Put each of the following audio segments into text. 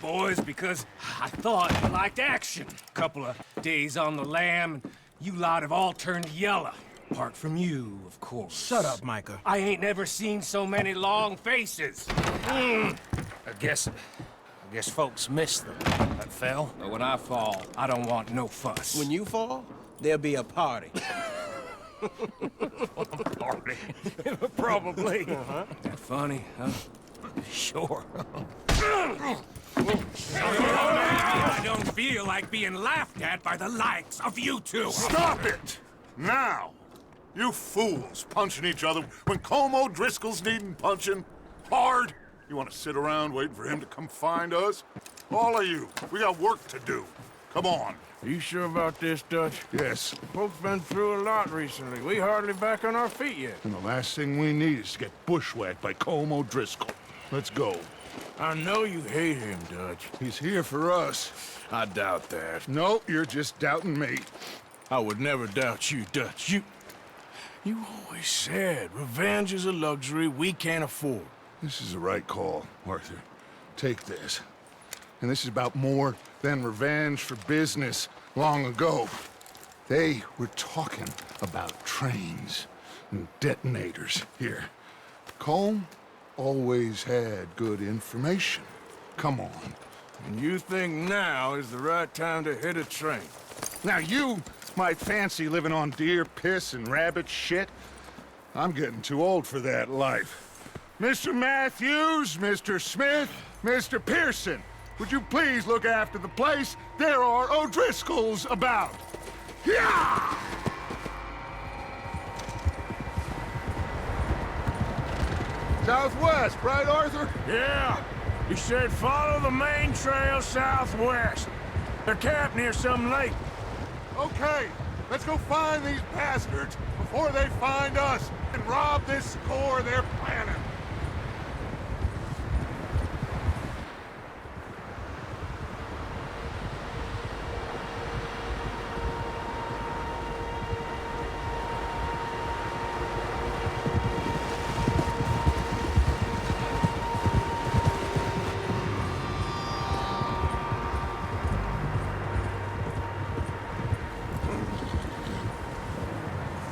boys, because I thought you liked action. Couple of days on the lam, and you lot have all turned yellow. Apart from you, of course. Shut up, Micah. I ain't never seen so many long faces. I guess folks miss them. That fell. But when I fall, I don't want no fuss. When you fall, there'll be a party. Party. Probably. That funny, huh? Sure. I don't feel like being laughed at by the likes of you two. Stop it! Now! You fools punching each other when Como Driscoll's needing punching hard. You want to sit around waiting for him to come find us? All of you, we got work to do. Come on. Are you sure about this, Dutch? Yes. Folks been through a lot recently. We hardly back on our feet yet. And the last thing we need is to get bushwhacked by Como Driscoll. Let's go. I know you hate him, Dutch. He's here for us. I doubt that. No, you're just doubting me. I would never doubt you, Dutch. You always said revenge is a luxury we can't afford. This is the right call, Arthur. Take this. And this is about more than revenge for business long ago. They were talking about trains and detonators here. Colm always had good information. Come on. And you think now is the right time to hit a train? Now you might fancy living on deer piss and rabbit shit. I'm getting too old for that life. Mr. Matthews, Mr. Smith, Mr. Pearson, would you please look after the place? There are O'Driscolls about. Yeah! Southwest, right, Arthur? Yeah. He said follow the main trail southwest. They're camped near some lake. Okay, let's go find these bastards before they find us and rob this score they're planning.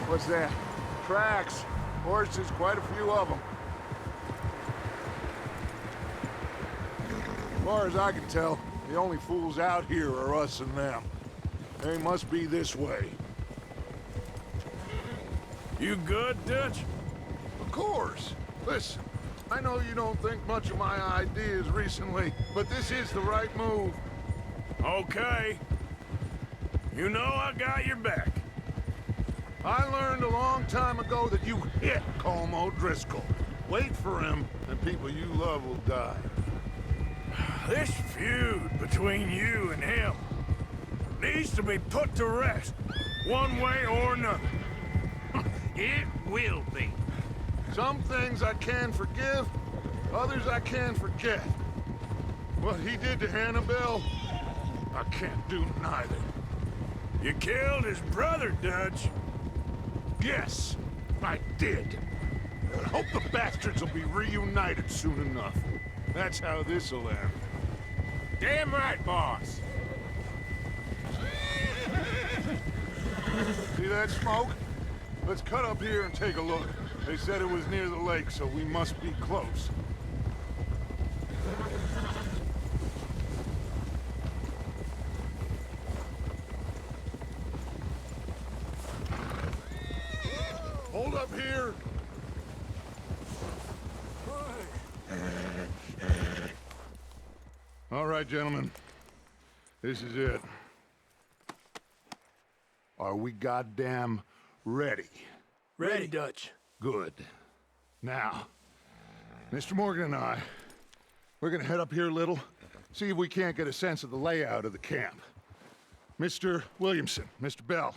What's that? Tracks. Horses, quite a few of them. As far as I can tell, the only fools out here are us and them. They must be this way. You good, Dutch? Of course. Listen, I know you don't think much of my ideas recently, but this is the right move. Okay. You know I got your back. I learned a long time ago that you hit Como Driscoll. Wait for him, and people you love will die. This feud between you and him needs to be put to rest, one way or another. It will be. Some things I can forgive, others I can forget. What he did to Annabelle, I can't do neither. You killed his brother, Dutch. Yes, I did. I hope the bastards will be reunited soon enough. That's how this'll end. Damn right, boss. See that smoke? Let's cut up here and take a look. They said it was near the lake, so we must be close. Hold up here. All right, gentlemen. This is it. Are we goddamn ready? Ready, Dutch. Good. Now, Mr. Morgan and I, we're gonna head up here a little, see if we can't get a sense of the layout of the camp. Mr. Williamson, Mr. Bell,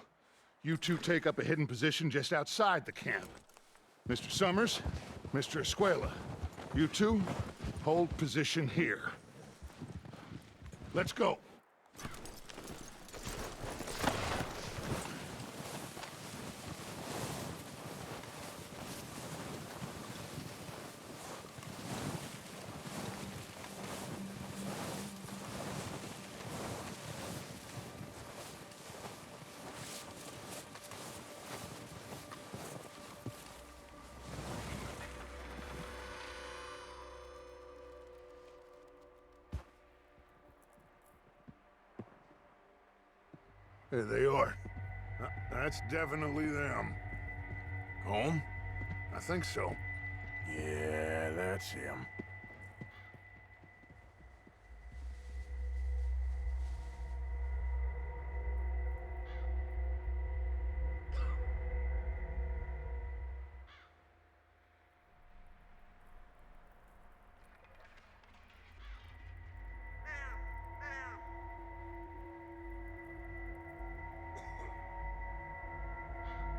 you two take up a hidden position just outside the camp. Mr. Summers, Mr. Escuela, you two hold position here. Let's go. There they are. That's definitely them. Home? I think so. Yeah, that's him.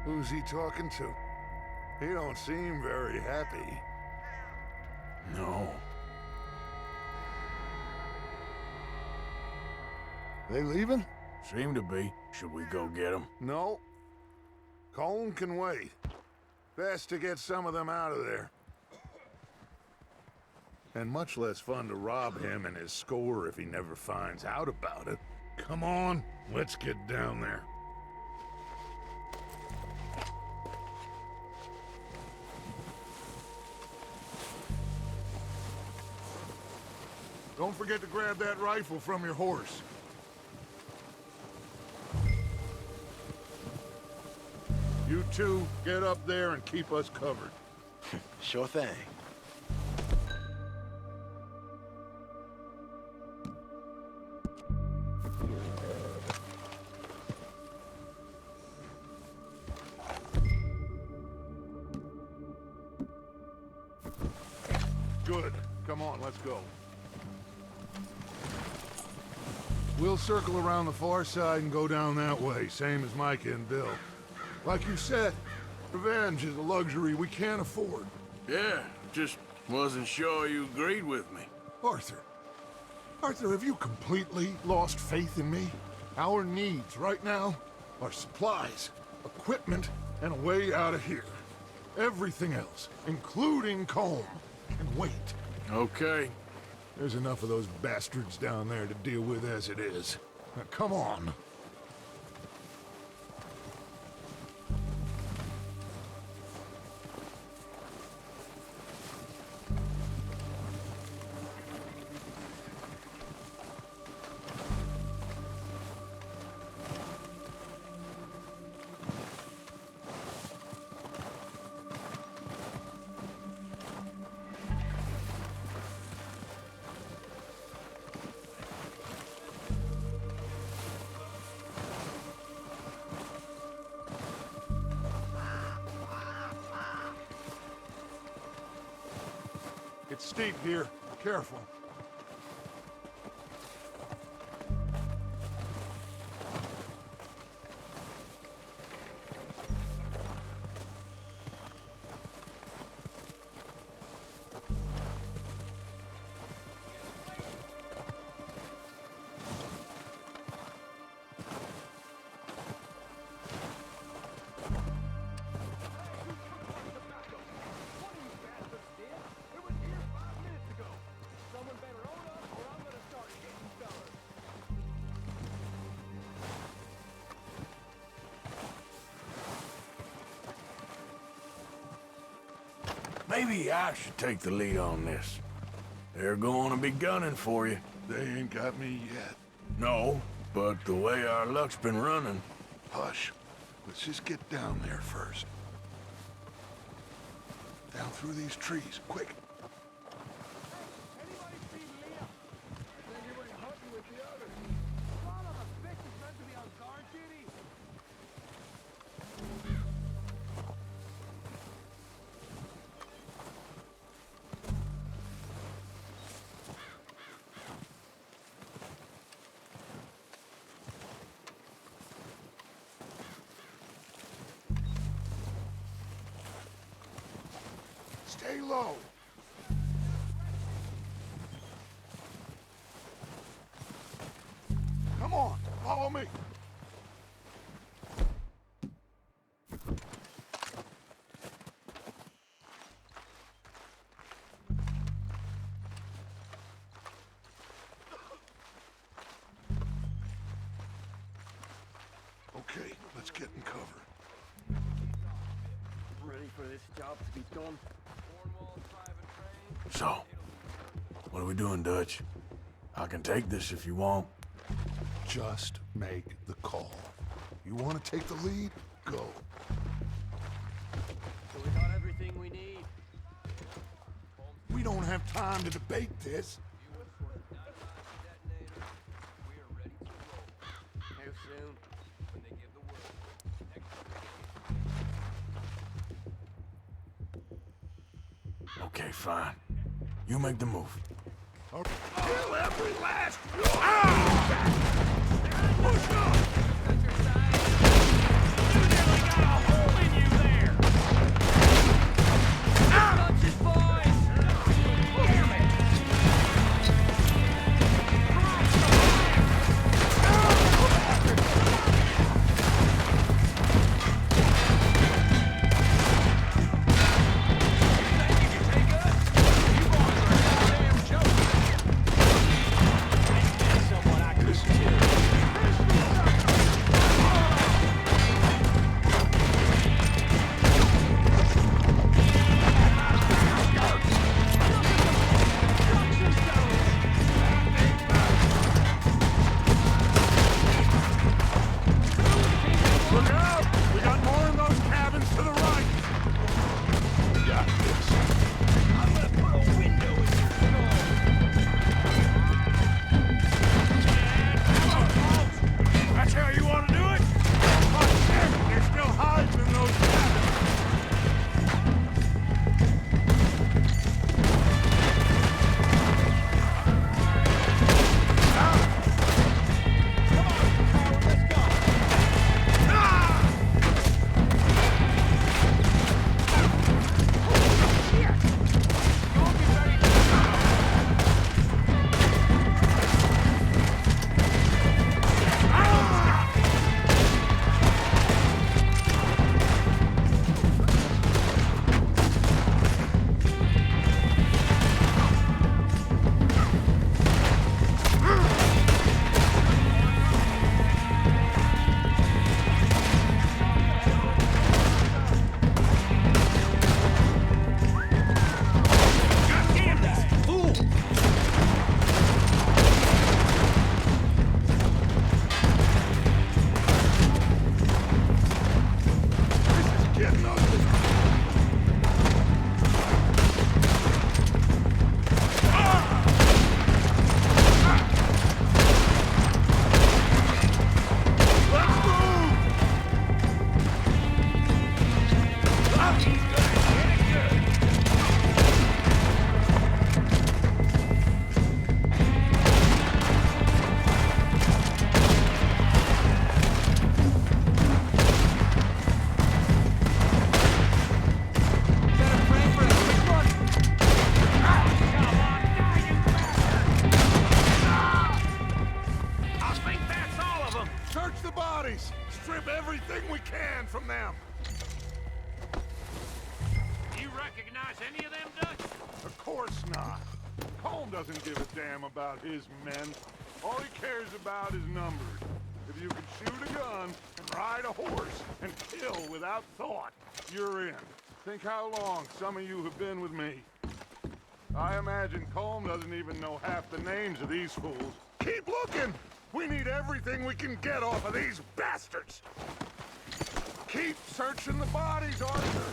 Who's he talking to? He don't seem very happy. No. They leaving? Seem to be. Should we go get him? No. Colin can wait. Best to get some of them out of there. And much less fun to rob him and his score if he never finds out about it. Come on, let's get down there. Don't forget to grab that rifle from your horse. You two, get up there and keep us covered. Sure thing. Good. Come on, let's go. We'll circle around the far side and go down that way, same as Micah and Bill. Like you said, revenge is a luxury we can't afford. Yeah, just wasn't sure you agreed with me. Arthur. Arthur, have you completely lost faith in me? Our needs right now are supplies, equipment, and a way out of here. Everything else, including Colm, can wait. Okay. There's enough of those bastards down there to deal with as it is. Now, come on. It's steep here. Careful. Maybe I should take the lead on this. They're going to be gunning for you. They ain't got me yet. No, but the way our luck's been running... Hush. Let's just get down there first. Down through these trees, quick. Stay low. Come on, follow me. Okay, let's get in cover. Ready for this job to be done. So, what are we doing, Dutch? I can take this if you want. Just make the call. You want to take the lead? Go. So we got everything we need. We don't have time to debate this. How soon? When they give the word. Okay, fine. You make the move. Okay. Kill every last one! Push up! You nearly got a hole in you there! Punches, boys! Damn it! Look out! We got more in those cabins to the right! We got this. I'm gonna put a window in your skull! That's how you want to do it? Oh, shit! They're still hiding in those cabins! Getting ugly. Let's move! I think that's all of them! Search the bodies. Strip everything we can from them. You recognize any of them, Dutch? Of course not. Colm doesn't give a damn about his men. All he cares about is numbers. If you can shoot a gun and ride a horse and kill without thought, you're in. Think how long some of you have been with me. I imagine Colm doesn't even know half the names of these fools. Keep looking! We need everything we can get off of these bastards! Keep searching the bodies, Arthur!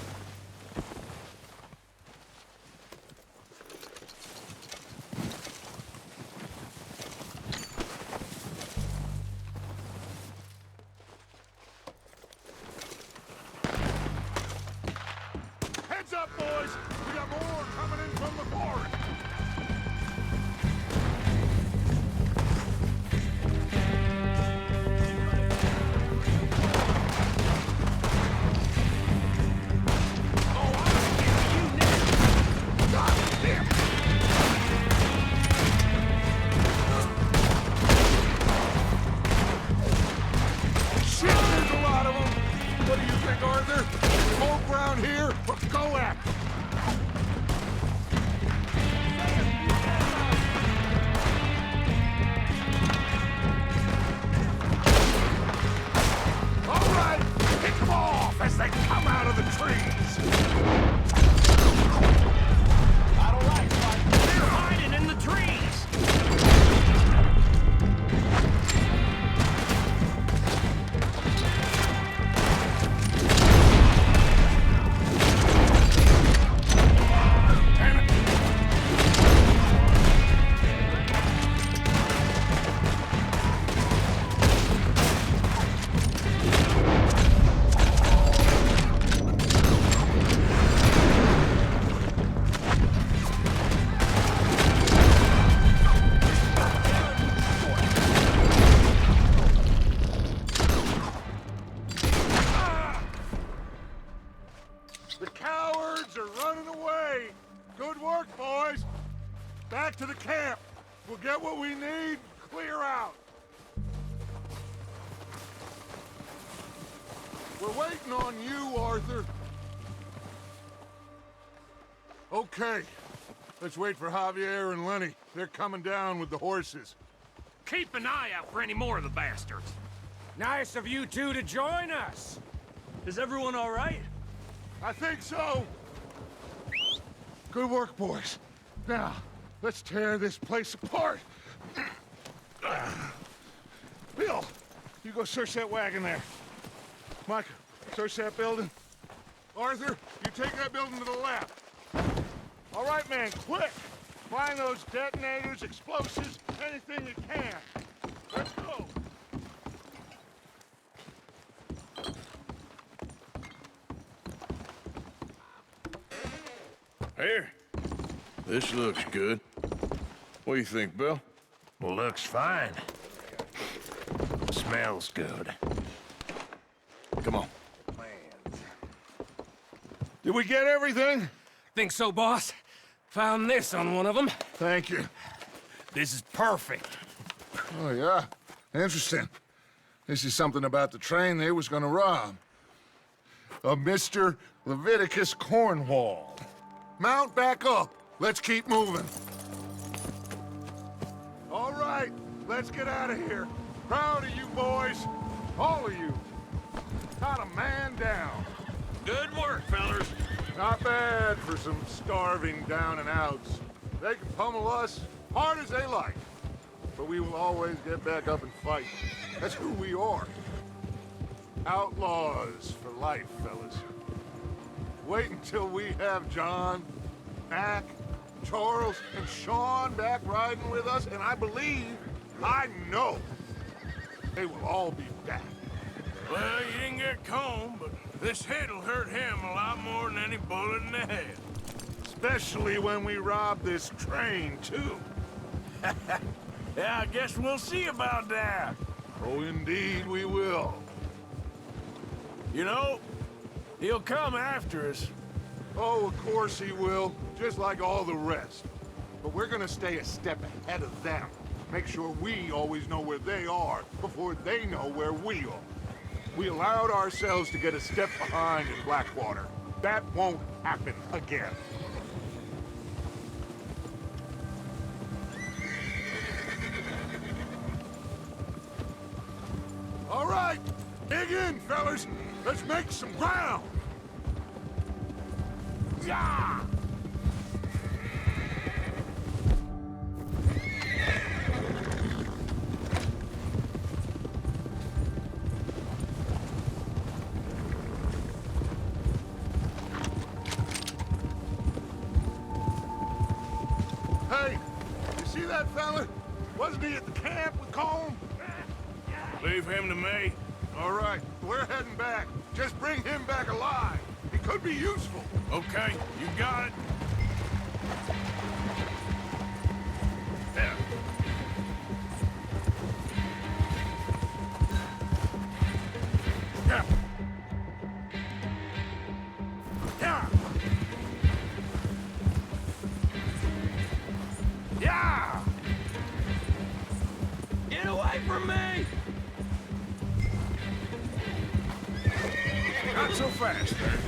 Heads up, boys! We got more coming in from the forest! Oh, Back to the camp. We'll get what we need, clear out. We're waiting on you, Arthur. Okay. Let's wait for Javier and Lenny. They're coming down with the horses. Keep an eye out for any more of the bastards. Nice of you two to join us. Is everyone all right? I think so. Good work, boys. Now, let's tear this place apart. Bill, you go search that wagon there. Mike, search that building. Arthur, you take that building to the left. All right, man, quick! Find those detonators, explosives, anything you can. Let's go. Here. This looks good. What do you think, Bill? Well, looks fine. Smells good. Come on. Did we get everything? Think so, boss? Found this on one of them. Thank you. This is perfect. Oh, yeah? Interesting. This is something about the train they was gonna rob. A Mr. Leviticus Cornwall. Mount back up. Let's keep moving. All right, let's get out of here. Proud of you boys. All of you. Not a man down. Good work, fellas. Not bad for some starving down and outs. They can pummel us hard as they like. But we will always get back up and fight. That's who we are. Outlaws for life, fellas. Wait until we have John, Mac, Charles, and Sean back riding with us, and I believe, I know, they will all be back. Well, you didn't get Combe, but this hit'll hurt him a lot more than any bullet in the head. Especially when we rob this train, too. Yeah, I guess we'll see about that. Oh, indeed we will. You know, he'll come after us. Oh, of course he will, just like all the rest. But we're gonna stay a step ahead of them. Make sure we always know where they are before they know where we are. We allowed ourselves to get a step behind in Blackwater. That won't happen again. All right, dig in, fellas. Let's make some ground. Yeah! Hey, you see that fella? Wasn't he at the camp with Colm? Leave him to me. All right, we're heading back. Just bring him back alive. He could be useful. Okay, you got it. There. Yeah. Yeah. Yeah. Get away from me! Not so fast, sir.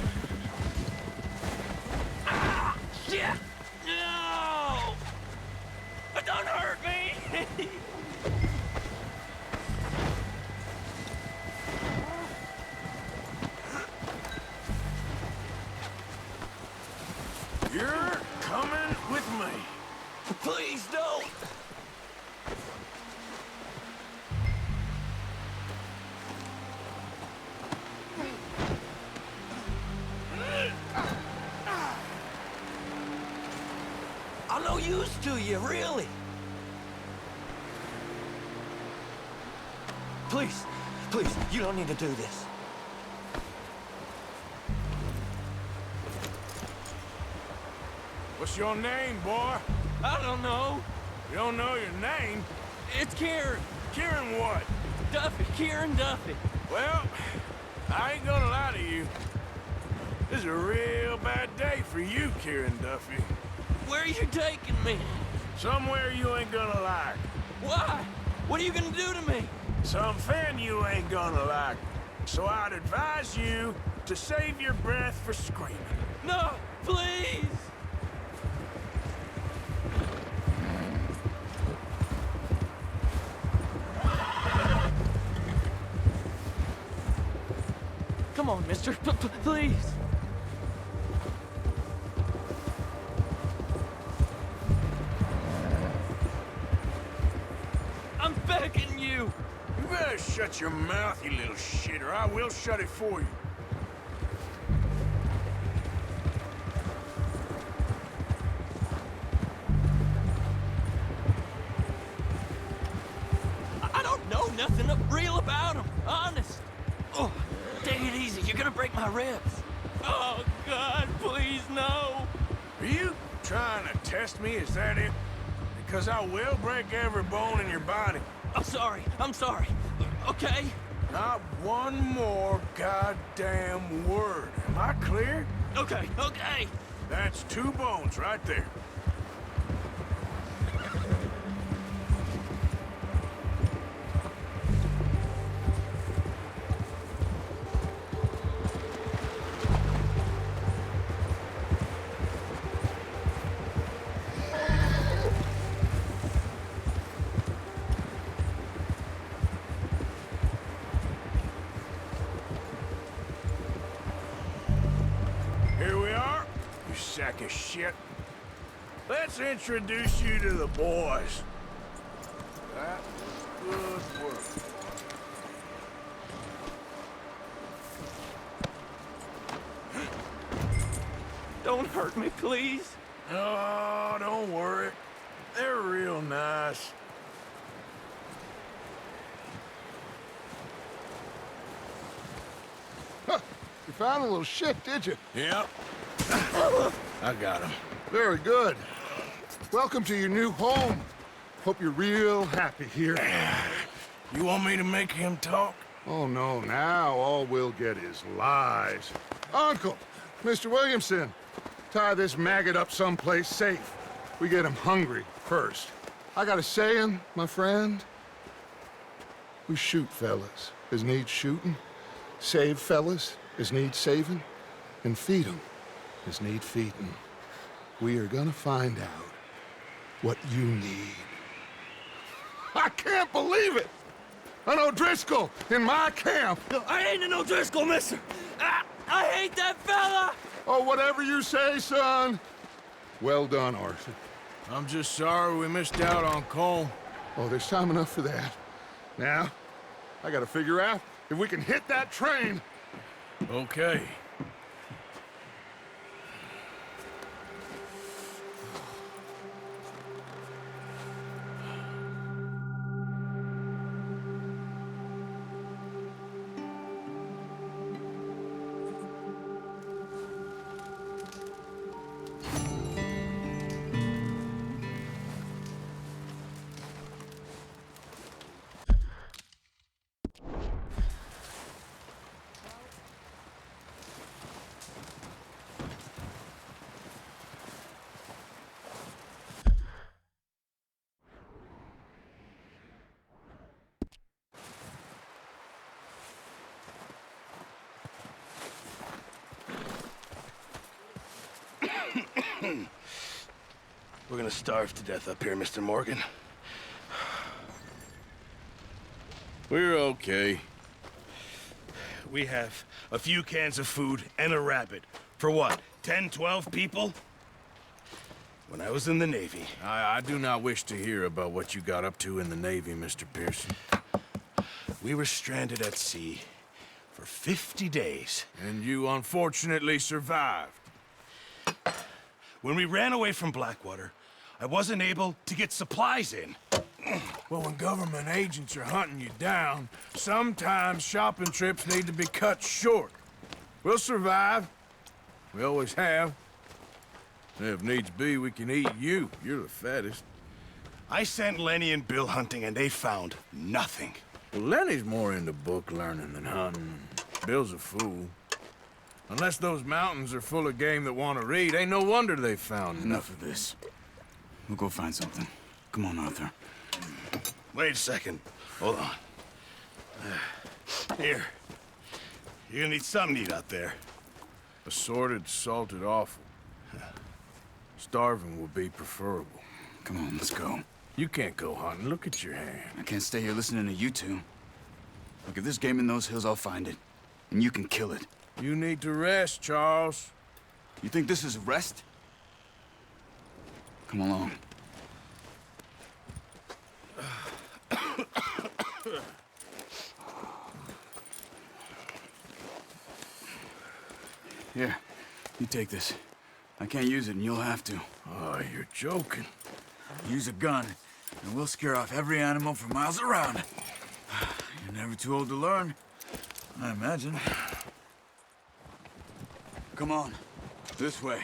Ah, shit! No! Don't hurt me! You're coming with me. Please don't! I'm no use to you, really. Please, please, you don't need to do this. What's your name, boy? I don't know. You don't know your name? It's Kieran. Kieran what? Duffy, Kieran Duffy. Well, I ain't gonna lie to you. This is a real bad day for you, Kieran Duffy. Where are you taking me? Somewhere you ain't gonna like. Why? What are you gonna do to me? Something you ain't gonna like. So I'd advise you to save your breath for screaming. No, please! Come on, mister. Please. I'm begging you. You better shut your mouth, you little shit, or I will shut it for you. I don't know nothing real about him. Honest. Oh, take it easy. You're gonna break my ribs. Oh, God, please, no. Are you trying to test me? Is that it? Because I will break every bone in your body. I'm sorry. I'm sorry. Okay? Not one more goddamn word. Am I clear? Okay, okay. That's 2 bones right there. Here we are, you sack of shit. Let's introduce you to the boys. That good work. Don't hurt me, please. Oh, don't worry. They're real nice. Huh, you found a little shit, did you? Yep. I got him. Very good. Welcome to your new home. Hope you're real happy here. You want me to make him talk? Oh, no, now all we'll get is lies. Uncle, Mr. Williamson, tie this maggot up someplace safe. We get him hungry first. I got a saying, my friend. We shoot fellas as need shooting, save fellas as need saving, and feed them as need feeding. We are gonna find out what you need. I can't believe it! An O'Driscoll in my camp! I ain't an O'Driscoll, mister. I hate that fella! Oh, whatever you say, son. Well done, Arthur. I'm just sorry we missed out on Cole. Oh, there's time enough for that. Now, I gotta figure out if we can hit that train. Okay. We're gonna starve to death up here, Mr. Morgan. We're okay. We have a few cans of food and a rabbit. For what, 10, 12 people? When I was in the Navy... I do not wish to hear about what you got up to in the Navy, Mr. Pearson. We were stranded at sea for 50 days. And you unfortunately survived. When we ran away from Blackwater, I wasn't able to get supplies in. Well, when government agents are hunting you down, sometimes shopping trips need to be cut short. We'll survive. We always have. And if needs be, we can eat you. You're the fattest. I sent Lenny and Bill hunting, and they found nothing. Well, Lenny's more into book learning than hunting. Bill's a fool. Unless those mountains are full of game that want to read, ain't no wonder they found Enough of this. We'll go find something. Come on, Arthur. Wait a second. Hold on. Here. You're gonna need something to eat out there. Assorted, salted offal. Starving would be preferable. Come on, let's go. You can't go hunting. Look at your hand. I can't stay here listening to you two. Look, if there's game in those hills, I'll find it. And you can kill it. You need to rest, Charles. You think this is rest? Come along. Here, you take this. I can't use it, and you'll have to. Oh, you're joking. Use a gun, and we'll scare off every animal for miles around. You're never too old to learn, I imagine. Come on, this way.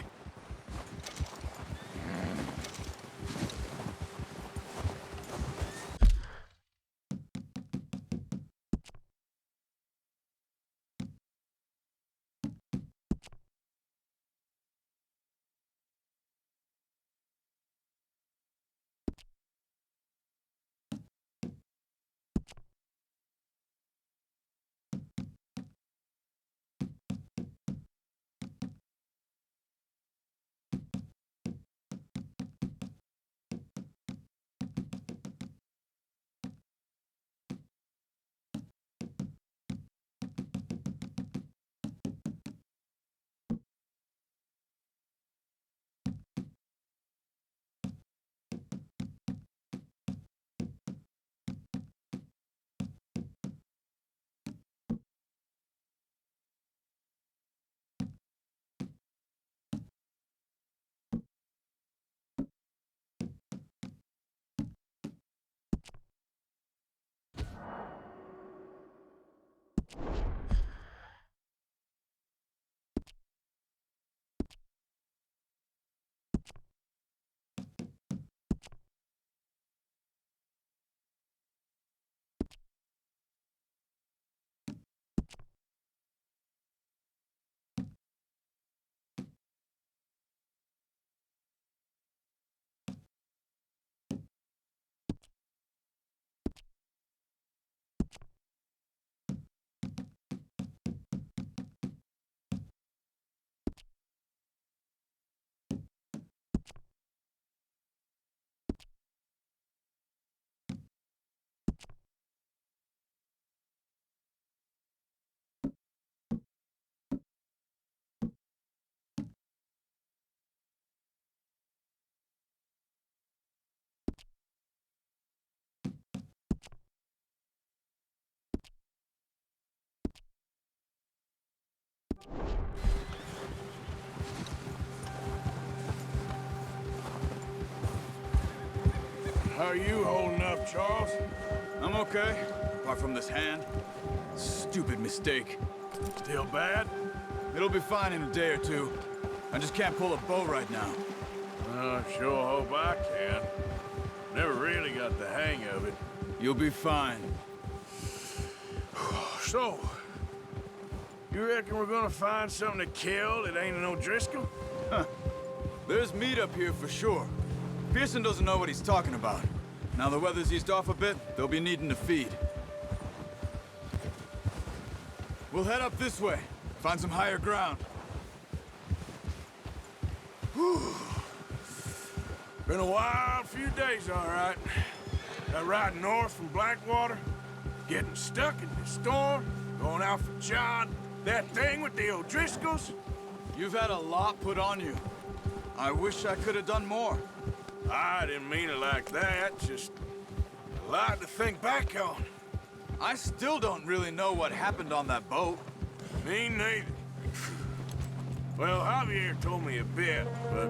How are you holding up, Charles? I'm okay, apart from this hand. Stupid mistake. Still bad? It'll be fine in a day or two. I just can't pull a bow right now. I sure hope I can. Never really got the hang of it. You'll be fine. So, you reckon we're gonna find something to kill that ain't an O'Driscoll? There's meat up here for sure. Pearson doesn't know what he's talking about. Now the weather's eased off a bit, they'll be needing to feed. We'll head up this way, find some higher ground. Whew. Been a wild few days, all right. That ride north from Blackwater, getting stuck in the storm, going out for John, that thing with the O'Driscolls. You've had a lot put on you. I wish I could have done more. I didn't mean it like that, just a lot to think back on. I still don't really know what happened on that boat. Me neither. Well, Javier told me a bit, but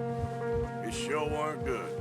it sure weren't good.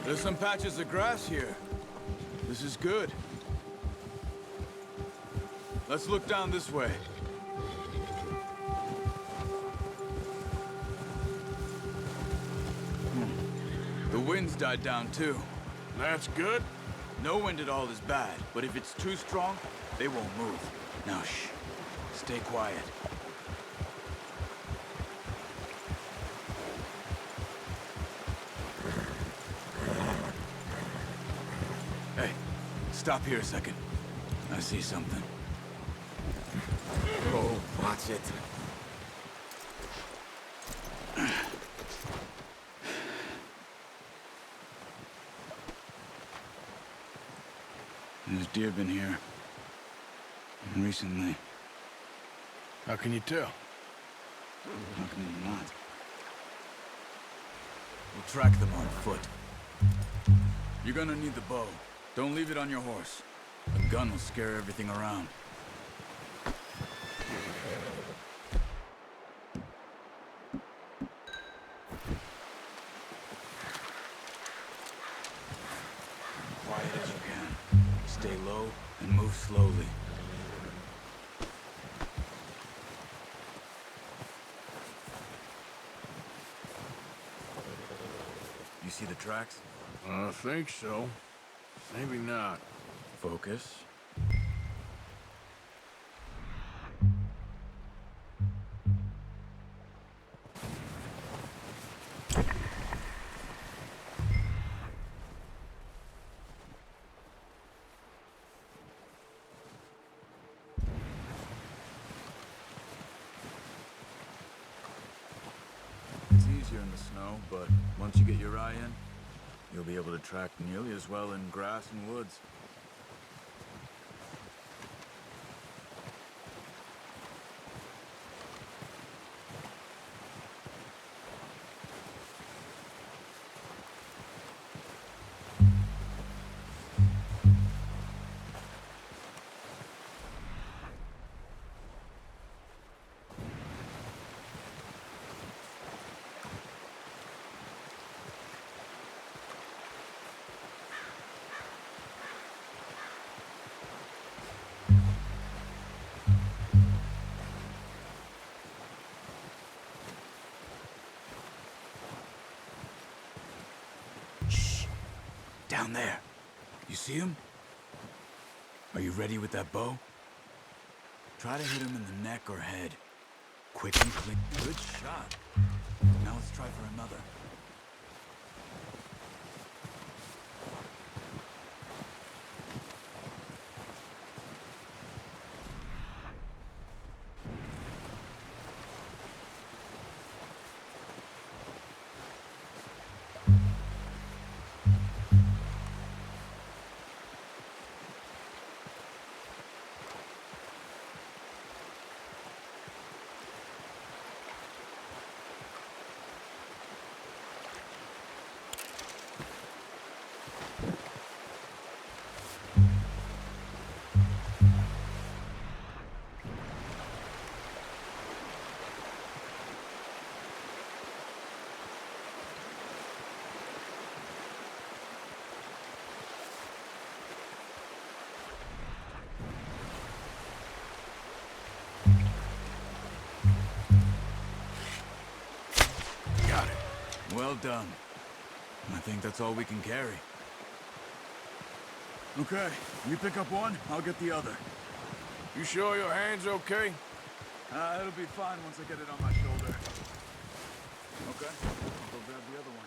There's some patches of grass here. This is good. Let's look down this way. The wind's died down too. That's good. No wind at all is bad, but if it's too strong, they won't move. Now shh. Stay quiet. Hey, stop here a second. I see something. Oh, watch it. There's deer been here. Recently. How can you tell? How can you not? We'll track them on foot. You're gonna need the bow. Don't leave it on your horse. A gun will scare everything around. Quiet as you can. Stay low and move slowly. You see the tracks? I think so. Maybe not. Focus. It's easier in the snow, but once you get your eye in, you'll be able to track nearly as well in grass and woods. Down there. You see him? Are you ready with that bow? Try to hit him in the neck or head. Quick and clean. Good shot. Now let's try for another. Well done. I think that's all we can carry. Okay, you pick up one, I'll get the other. You sure your hand's okay? It'll be fine once I get it on my shoulder. Okay, I'll go grab the other one.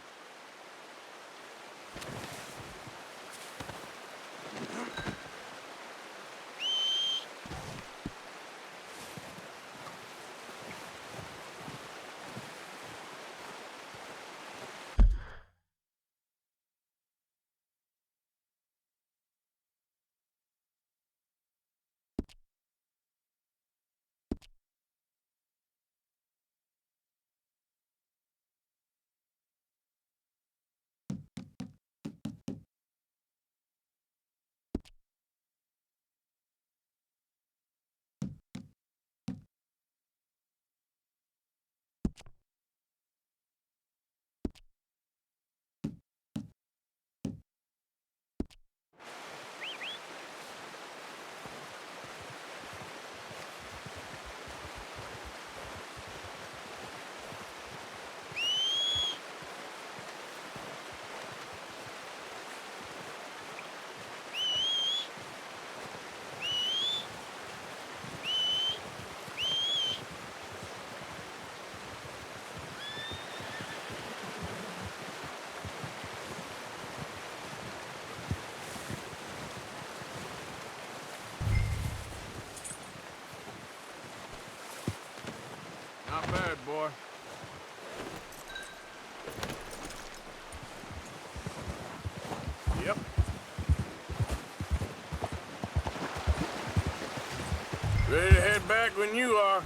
get back when you are.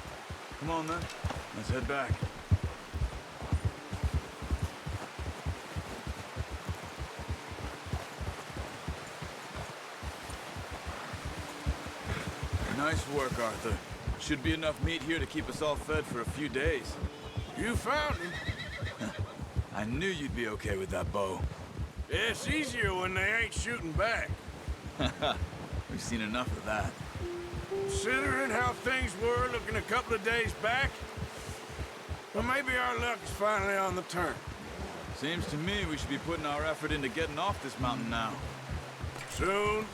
Come on, then. Let's head back. Nice work, Arthur. Should be enough meat here to keep us all fed for a few days. You found him. I knew you'd be okay with that bow. Yeah, it's easier when they ain't shooting back. We've seen enough of that. Considering how things were looking a couple of days back, well, maybe our luck is finally on the turn. Seems to me we should be putting our effort into getting off this mountain now. Soon.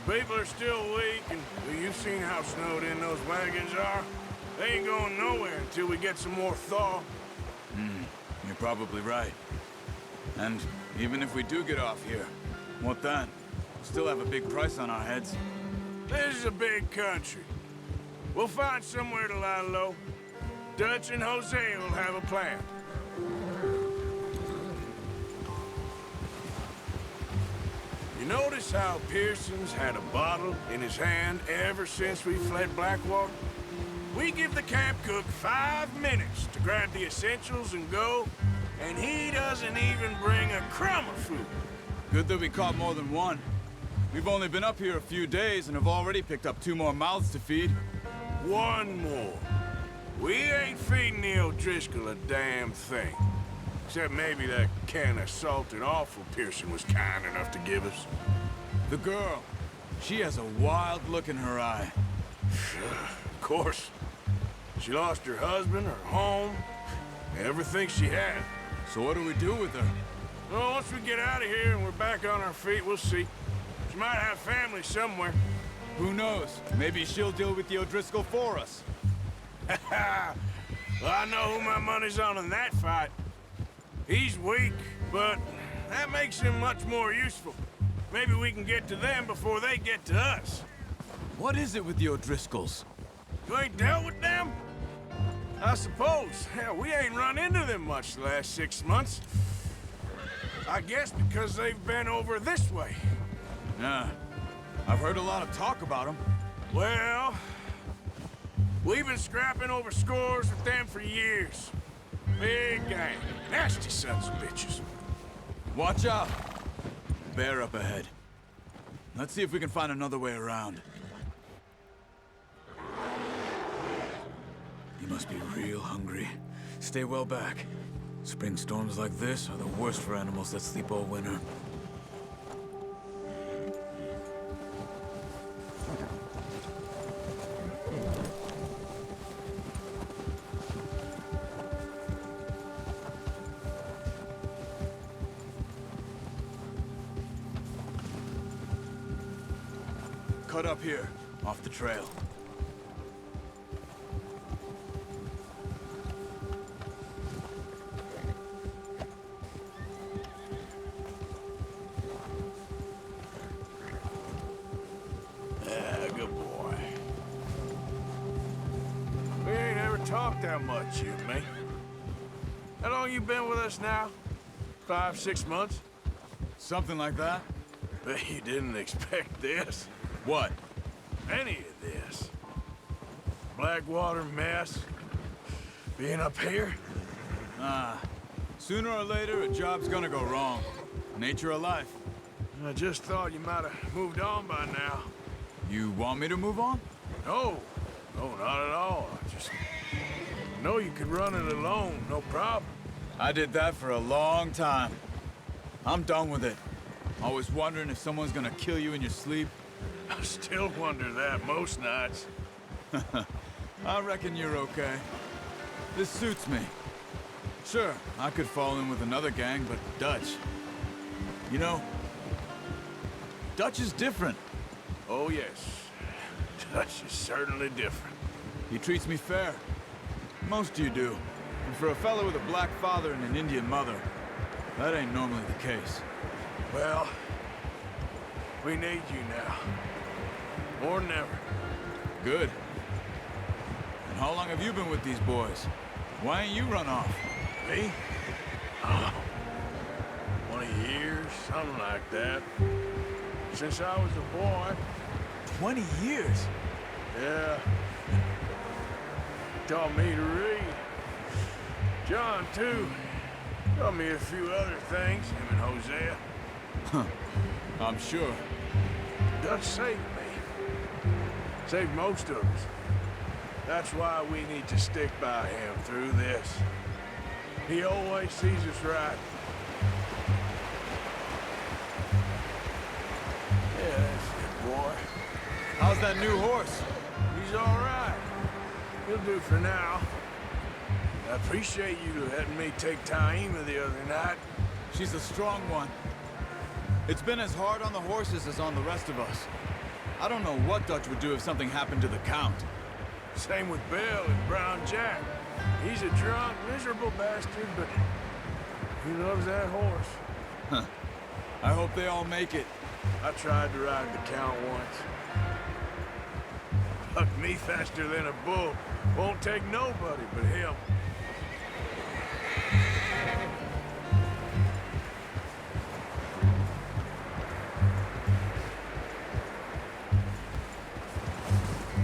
People are still weak, and well, you've seen how snowed in those wagons are. They ain't going nowhere until we get some more thaw. You're probably right. And even if we do get off here, what then? We'll still have a big price on our heads. This is a big country. We'll find somewhere to lie low. Dutch and Jose will have a plan. You notice how Pearson's had a bottle in his hand ever since we fled Blackwater? We give the camp cook 5 minutes to grab the essentials and go, and he doesn't even bring a crumb of food. Good that we caught more than one. We've only been up here a few days and have already picked up 2 more mouths to feed. One more. We ain't feeding the O'Driscoll a damn thing. Except maybe that can of salted offal Pearson was kind enough to give us. The girl, she has a wild look in her eye. Of course. She lost her husband, her home, everything she had. So what do we do with her? Well, once we get out of here and we're back on our feet, we'll see. She might have family somewhere. Who knows? Maybe she'll deal with the O'Driscoll for us. Well, I know who my money's on in that fight. He's weak, but that makes him much more useful. Maybe we can get to them before they get to us. What is it with the O'Driscolls? You ain't dealt with them? I suppose. Hell, we ain't run into them much the last 6 months. I guess because they've been over this way. Yeah, I've heard a lot of talk about them. Well, we've been scrapping over scores with them for years. Big gang. Nasty sons of bitches. Watch out! Bear up ahead. Let's see if we can find another way around. You must be real hungry. Stay well back. Spring storms like this are the worst for animals that sleep all winter. Cut up here, off the trail. Yeah, good boy. We ain't ever talked that much, you and me. How long you been with us now? 5, 6 months? Something like that? Bet you didn't expect this. What? Any of this. Blackwater mess. Being up here. Sooner or later, a job's gonna go wrong. Nature of life. I just thought you might have moved on by now. You want me to move on? No, not at all. I just know you could run it alone, no problem. I did that for a long time. I'm done with it. Always wondering if someone's gonna kill you in your sleep. I still wonder that most nights. I reckon you're okay. This suits me. Sure, I could fall in with another gang, but Dutch... You know, Dutch is different. Oh, yes. Dutch is certainly different. He treats me fair. Most of you do. And for a fellow with a black father and an Indian mother, that ain't normally the case. Well, we need you now. More than ever. Good. And how long have you been with these boys? Why ain't you run off? Me? Oh, 20 years, something like that. Since I was a boy. 20 years? Yeah, Taught me to read. John, too. Taught me a few other things, him and Hosea. I'm sure. Dutch saved me. Saved most of us. That's why we need to stick by him through this. He always sees us right. Yeah, that's it, boy. How's that new horse? He's all right. He'll do for now. I appreciate you letting me take Taima the other night. She's a strong one. It's been as hard on the horses as on the rest of us. I don't know what Dutch would do if something happened to the Count. Same with Bill and Brown Jack. He's a drunk, miserable bastard, but he loves that horse. Huh. I hope they all make it. I tried to ride the Count once. Bucked me faster than a bull. Won't take nobody but him.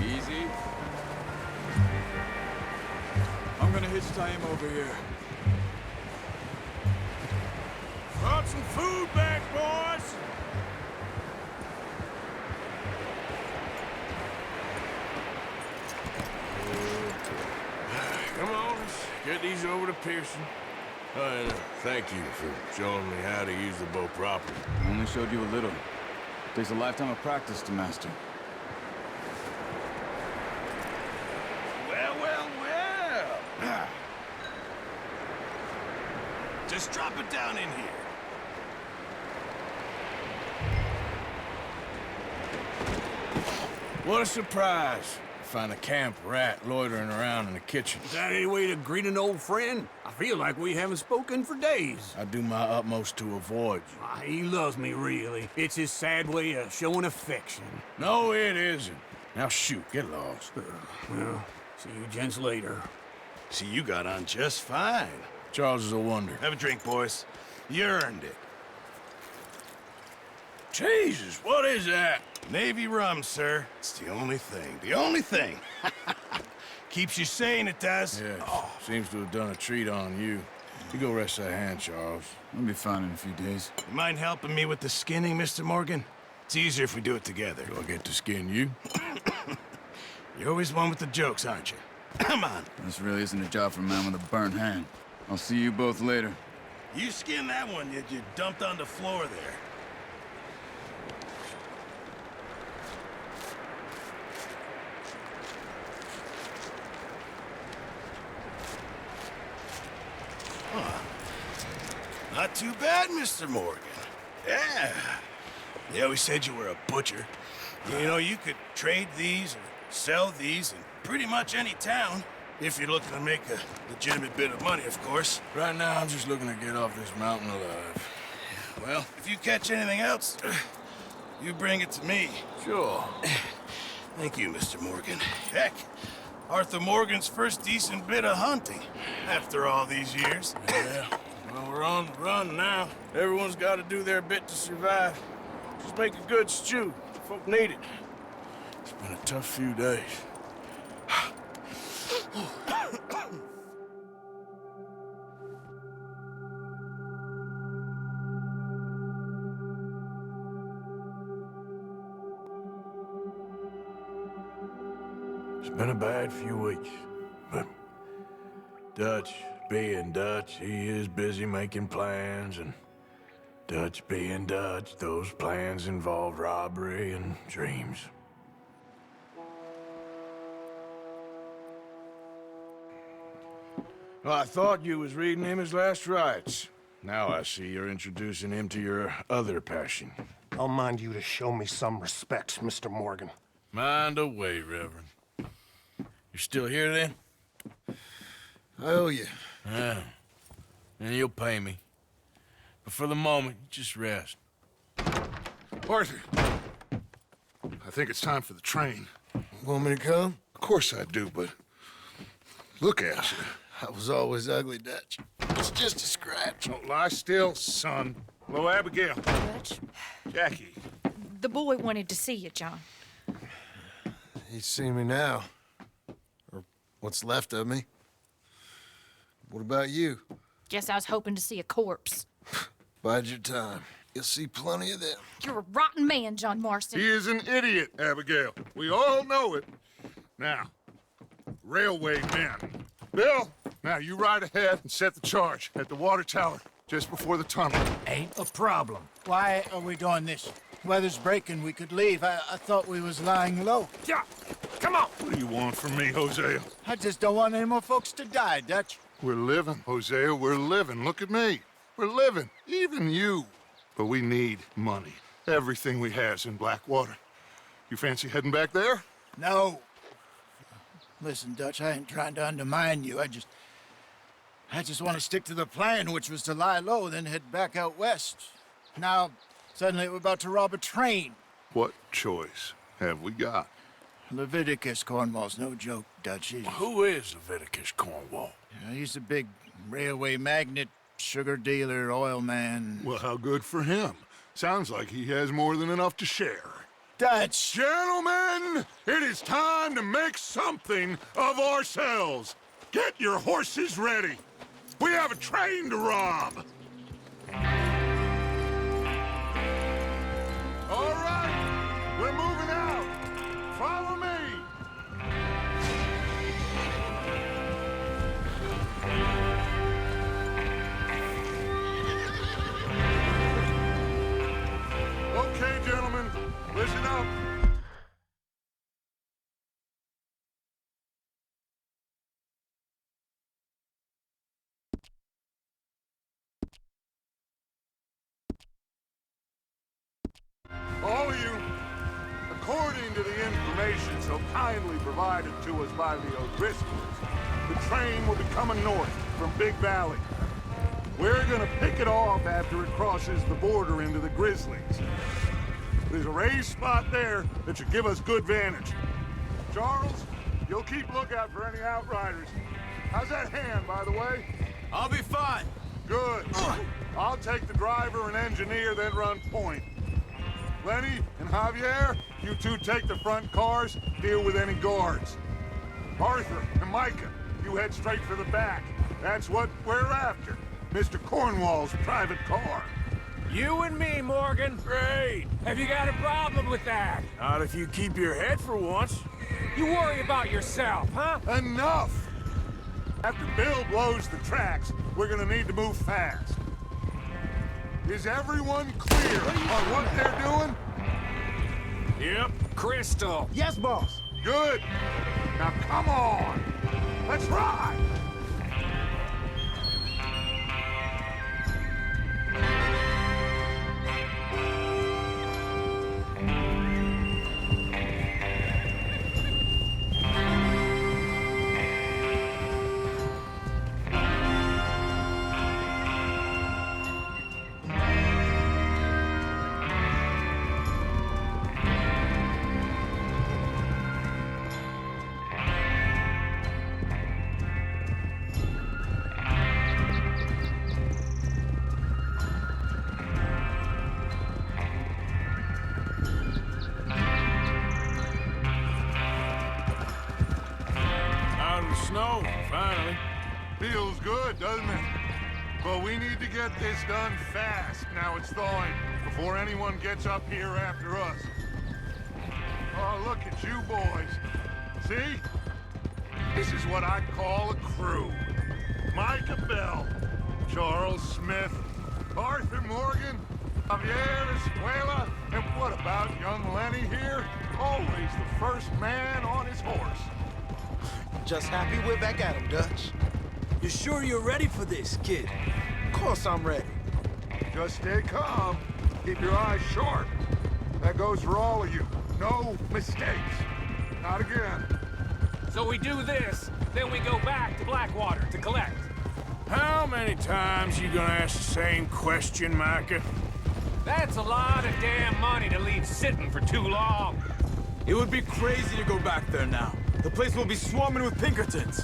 Easy. I'm gonna hitch Taima over here. Brought some food back, boys! Come on, let's get these over to Pearson. And thank you for showing me how to use the bow properly. I only showed you a little. Takes a lifetime of practice to master. Well. Just drop it down in here. What a surprise. Find a camp rat loitering around in the kitchen. Is that any way to greet an old friend? I feel like we haven't spoken for days. I do my utmost to avoid you. He loves me, really. It's his sad way of showing affection. No, it isn't. Now shoot, get lost. Well, see you gents later. See, you got on just fine. Charles is a wonder. Have a drink, boys. You earned it. Jesus, what is that? Navy rum, sir. It's the only thing. The only thing. Keeps you sane, it does. Yeah, seems to have done a treat on you. You go rest that hand, Charles. I'll be fine in a few days. You mind helping me with the skinning, Mr. Morgan? It's easier if we do it together. Do I get to skin you? You're always one with the jokes, aren't you? Come on. This really isn't a job for a man with a burnt hand. I'll see you both later. You skin that one that you dumped on the floor there. Not too bad, Mr. Morgan. Yeah. They always said you were a butcher. You know, you could trade these or sell these in pretty much any town. If you're looking to make a legitimate bit of money, of course. Right now, I'm just looking to get off this mountain alive. Well, if you catch anything else, you bring it to me. Sure. Thank you, Mr. Morgan. Heck, Arthur Morgan's first decent bit of hunting after all these years. Yeah. Well, we're on the run now. Everyone's got to do their bit to survive. Just make a good stew. Folk need it. It's been a tough few days. It's been a bad few weeks, but Dutch being Dutch, he is busy making plans, and Dutch being Dutch, those plans involve robbery and dreams. Well, I thought you was reading him his last rites. Now I see you're introducing him to your other passion. I'll mind you to show me some respect, Mr. Morgan. Mind away, Reverend. You're still here, then? I owe you. Yeah. And you'll pay me. But for the moment, just rest. Arthur! I think it's time for the train. Want me to come? Of course I do, but look at you. I was always ugly, Dutch. It's just a scratch. Don't lie still, son. Hello, Abigail. Dutch, Jackie. the boy wanted to see you, John. He's seen me now. What's left of me. What about you? Guess I was hoping to see a corpse. Bide your time. You'll see plenty of them. You're a rotten man, John Marston. He is an idiot, Abigail. We all know it. Now, railway men. Bill, now you ride ahead and set the charge at the water tower just before the tunnel. Ain't a problem. Why are we doing this? Weather's breaking. We could leave. I thought we was lying low. Yeah, come on. What do you want from me, Hosea? I just don't want any more folks to die, Dutch. We're living, Hosea. We're living. Look at me. We're living. Even you. But we need money. Everything we have's in Blackwater. You fancy heading back there? No. Listen, Dutch, I ain't trying to undermine you. I just want to stick to the plan, which was to lie low, then head back out west. Now, suddenly we're about to rob a train. What choice have we got? Leviticus Cornwall's no joke, Dutch. Who is Leviticus Cornwall? He's a big railway magnate, sugar dealer, oil man. Well, how good for him. Sounds like he has more than enough to share. Dutch! Gentlemen, it is time to make something of ourselves. Get your horses ready. We have a train to rob. All right, we're moving out. Follow me. Okay, gentlemen, listen up. All of you, according to the information so kindly provided to us by the O'Driscolls, the train will be coming north from Big Valley. We're gonna pick it off after it crosses the border into the Grizzlies. There's a raised spot there that should give us good vantage. Charles, you'll keep lookout for any outriders. How's that hand, by the way? I'll be fine. Good. I'll take the driver and engineer, then run point. Lenny and Javier, you two take the front cars, deal with any guards. Arthur and Micah, you head straight for the back. That's what we're after. Mr. Cornwall's private car. You and me, Morgan. Great. Have you got a problem with that? Not if you keep your head for once. You worry about yourself, huh? Enough! After Bill blows the tracks, we're gonna need to move fast. Is everyone clear on what they're doing? Yep. Crystal. Yes, boss. Good. Now come on. Let's ride. Snow, finally. Feels good, doesn't it? But we need to get this done fast. Now it's thawing, before anyone gets up here after us. Oh, look at you boys. See? This is what I call a crew. Micah Bell, Charles Smith, Arthur Morgan, Javier Escuela, and what about young Lenny here? Always the first man on his horse. Just happy we're back at him, Dutch. You sure you're ready for this, kid? Of course I'm ready. Just stay calm. Keep your eyes sharp. That goes for all of you. No mistakes. Not again. So we do this, then we go back to Blackwater to collect. How many times you gonna ask the same question, Micah? That's a lot of damn money to leave sitting for too long. It would be crazy to go back there now. The place will be swarming with Pinkertons.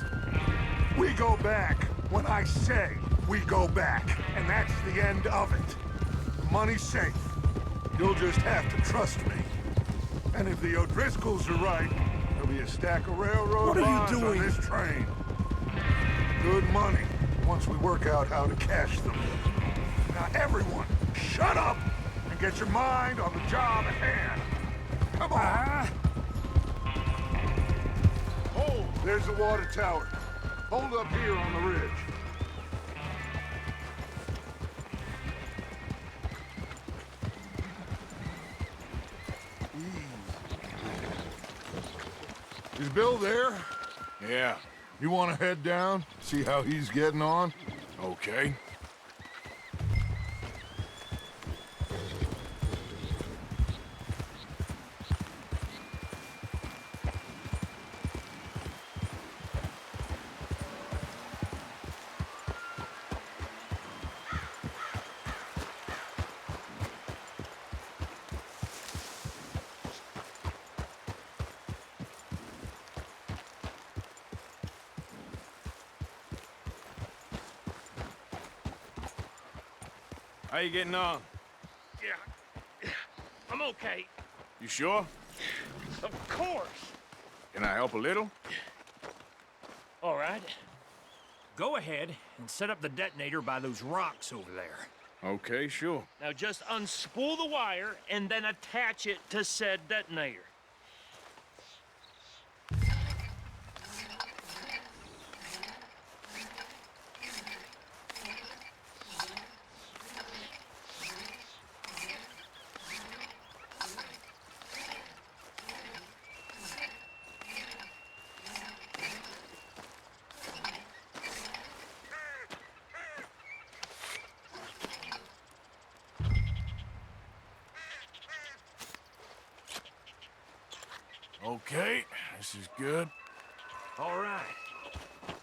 We go back when I say we go back, and that's the end of it. The money's safe. You'll just have to trust me. And if the O'Driscolls are right, There'll be a stack of railroad What are you bonds doing? on this train. Good money, once we work out how to cash them. Now everyone, shut up and get your mind on the job at hand. Come on. Oh, there's the water tower. Hold up here on the ridge. Is Bill there? Yeah, You want to head down, see how he's getting on? okay. How you getting on? Yeah, I'm okay. You sure? Of course. Can I help a little? All right. Go ahead and set up the detonator by those rocks over there. Okay, sure. Now just unspool the wire and then attach it to said detonator. Okay, this is good. All right.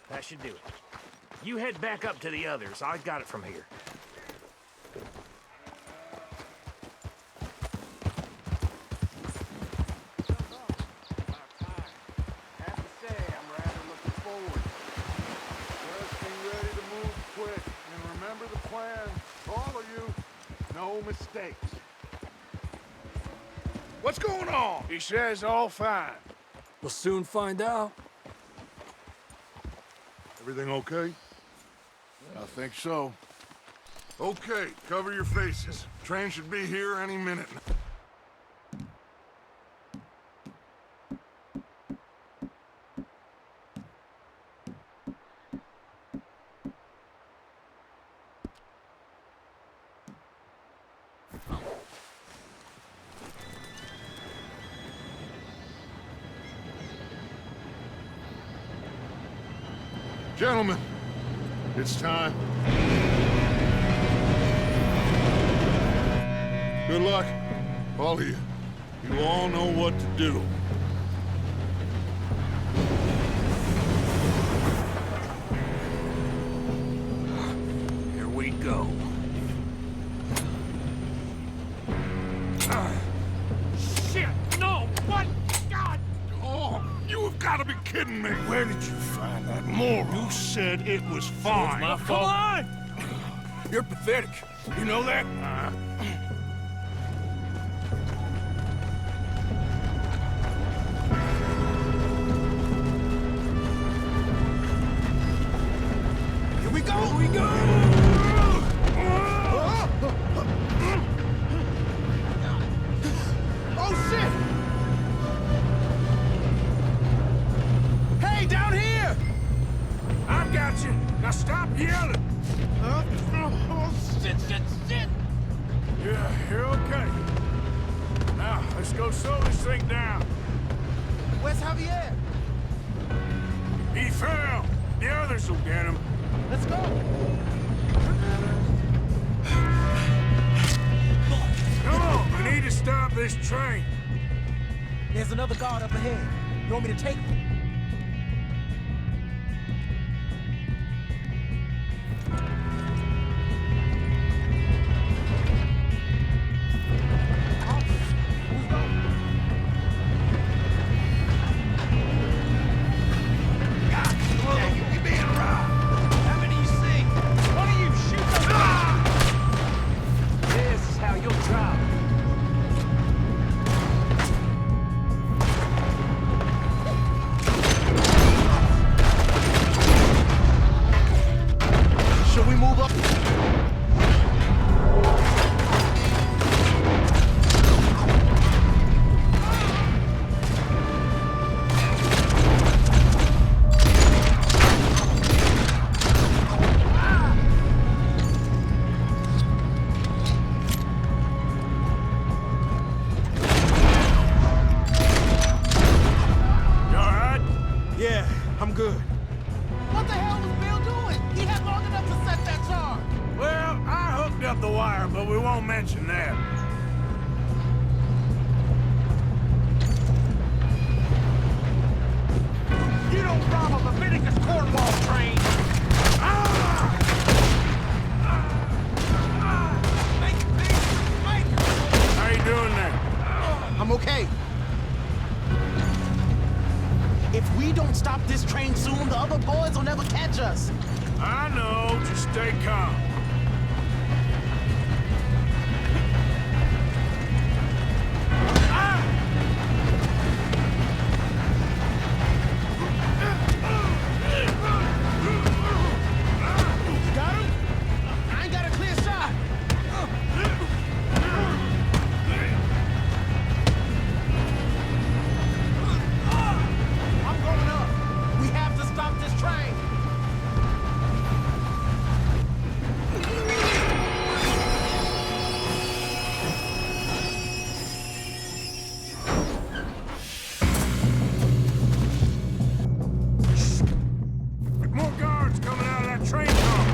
That should do it. You head back up to the others. I got it from here. Have to say, I'm rather looking forward. Just be ready to move quick, and remember the plan. All of you, no mistakes. What's going on? He says all fine. We'll soon find out. Everything okay? I think so. Okay, cover your faces. Train should be here any minute. Gentlemen, it's time. Good luck, all of you. You all know what to do. Here we go. Shit! No! What? God! Oh, you have got to be kidding me. Where did you find that moron? You said it was fine. My Come fault. on! You're pathetic. You know that? Here we go! Here we go! Oh, shit! Hey, down here! I got you. Now stop yelling. Oh, shit, shit, shit! Yeah, you're okay. Now, let's go slow this thing down. Where's Javier? He fell. The others will get him. Let's go! Come on, we need to stop this train. There's another guard up ahead. You want me to take him? don't mention that. You don't rob a Leviticus Cornwall train! How you doing there? I'm okay. If we don't stop this train soon, the other boys will never catch us. I know, just stay calm. Got him? I ain't got a clear shot. I'm going up. We have to stop this train. More guards coming out of that train car.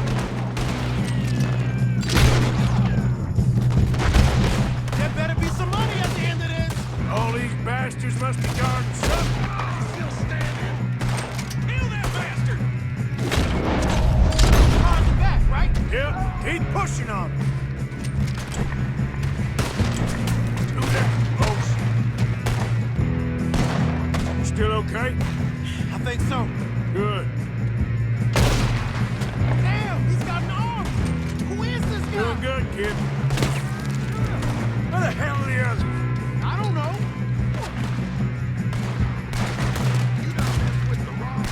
There better be some money at the end of this. All these bastards must be guarding something. Still standing. Kill that bastard! Car's back, right? Yep, keep pushing on him. Do that, folks. You still okay? I think so. Good. Damn, he's got an arm. Who is this guy? Doing good, kid. Where the hell are the others? I don't know. You done messed with the wrong...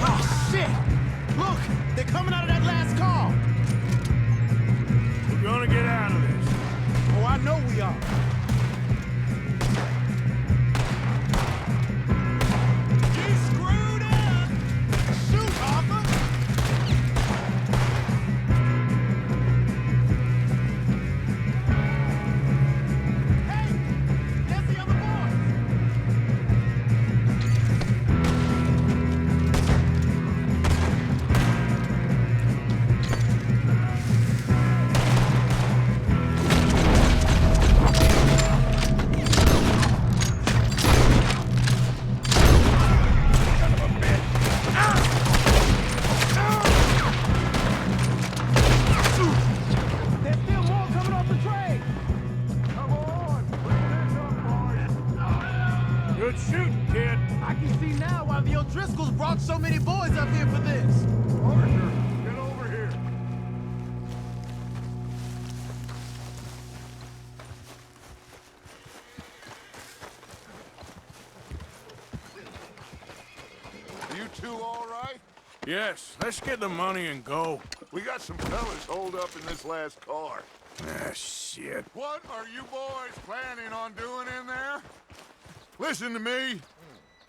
Oh, shit! Look, they're coming out of that last car. We're gonna get out of this. Oh, I know we are. You screwed up! Shoot, Arthur! Hey! There's the other boys! There's still more coming off the train! Come on, bring this up, boys. Good shooting, kid. I can see now why the O'Driscolls brought so many boys up here for this. Arthur, get over here. You two all right? Yes, let's get the money and go. We got some fellas holed up in this last car. Ah, shit. What are you boys planning on doing in there? Listen to me.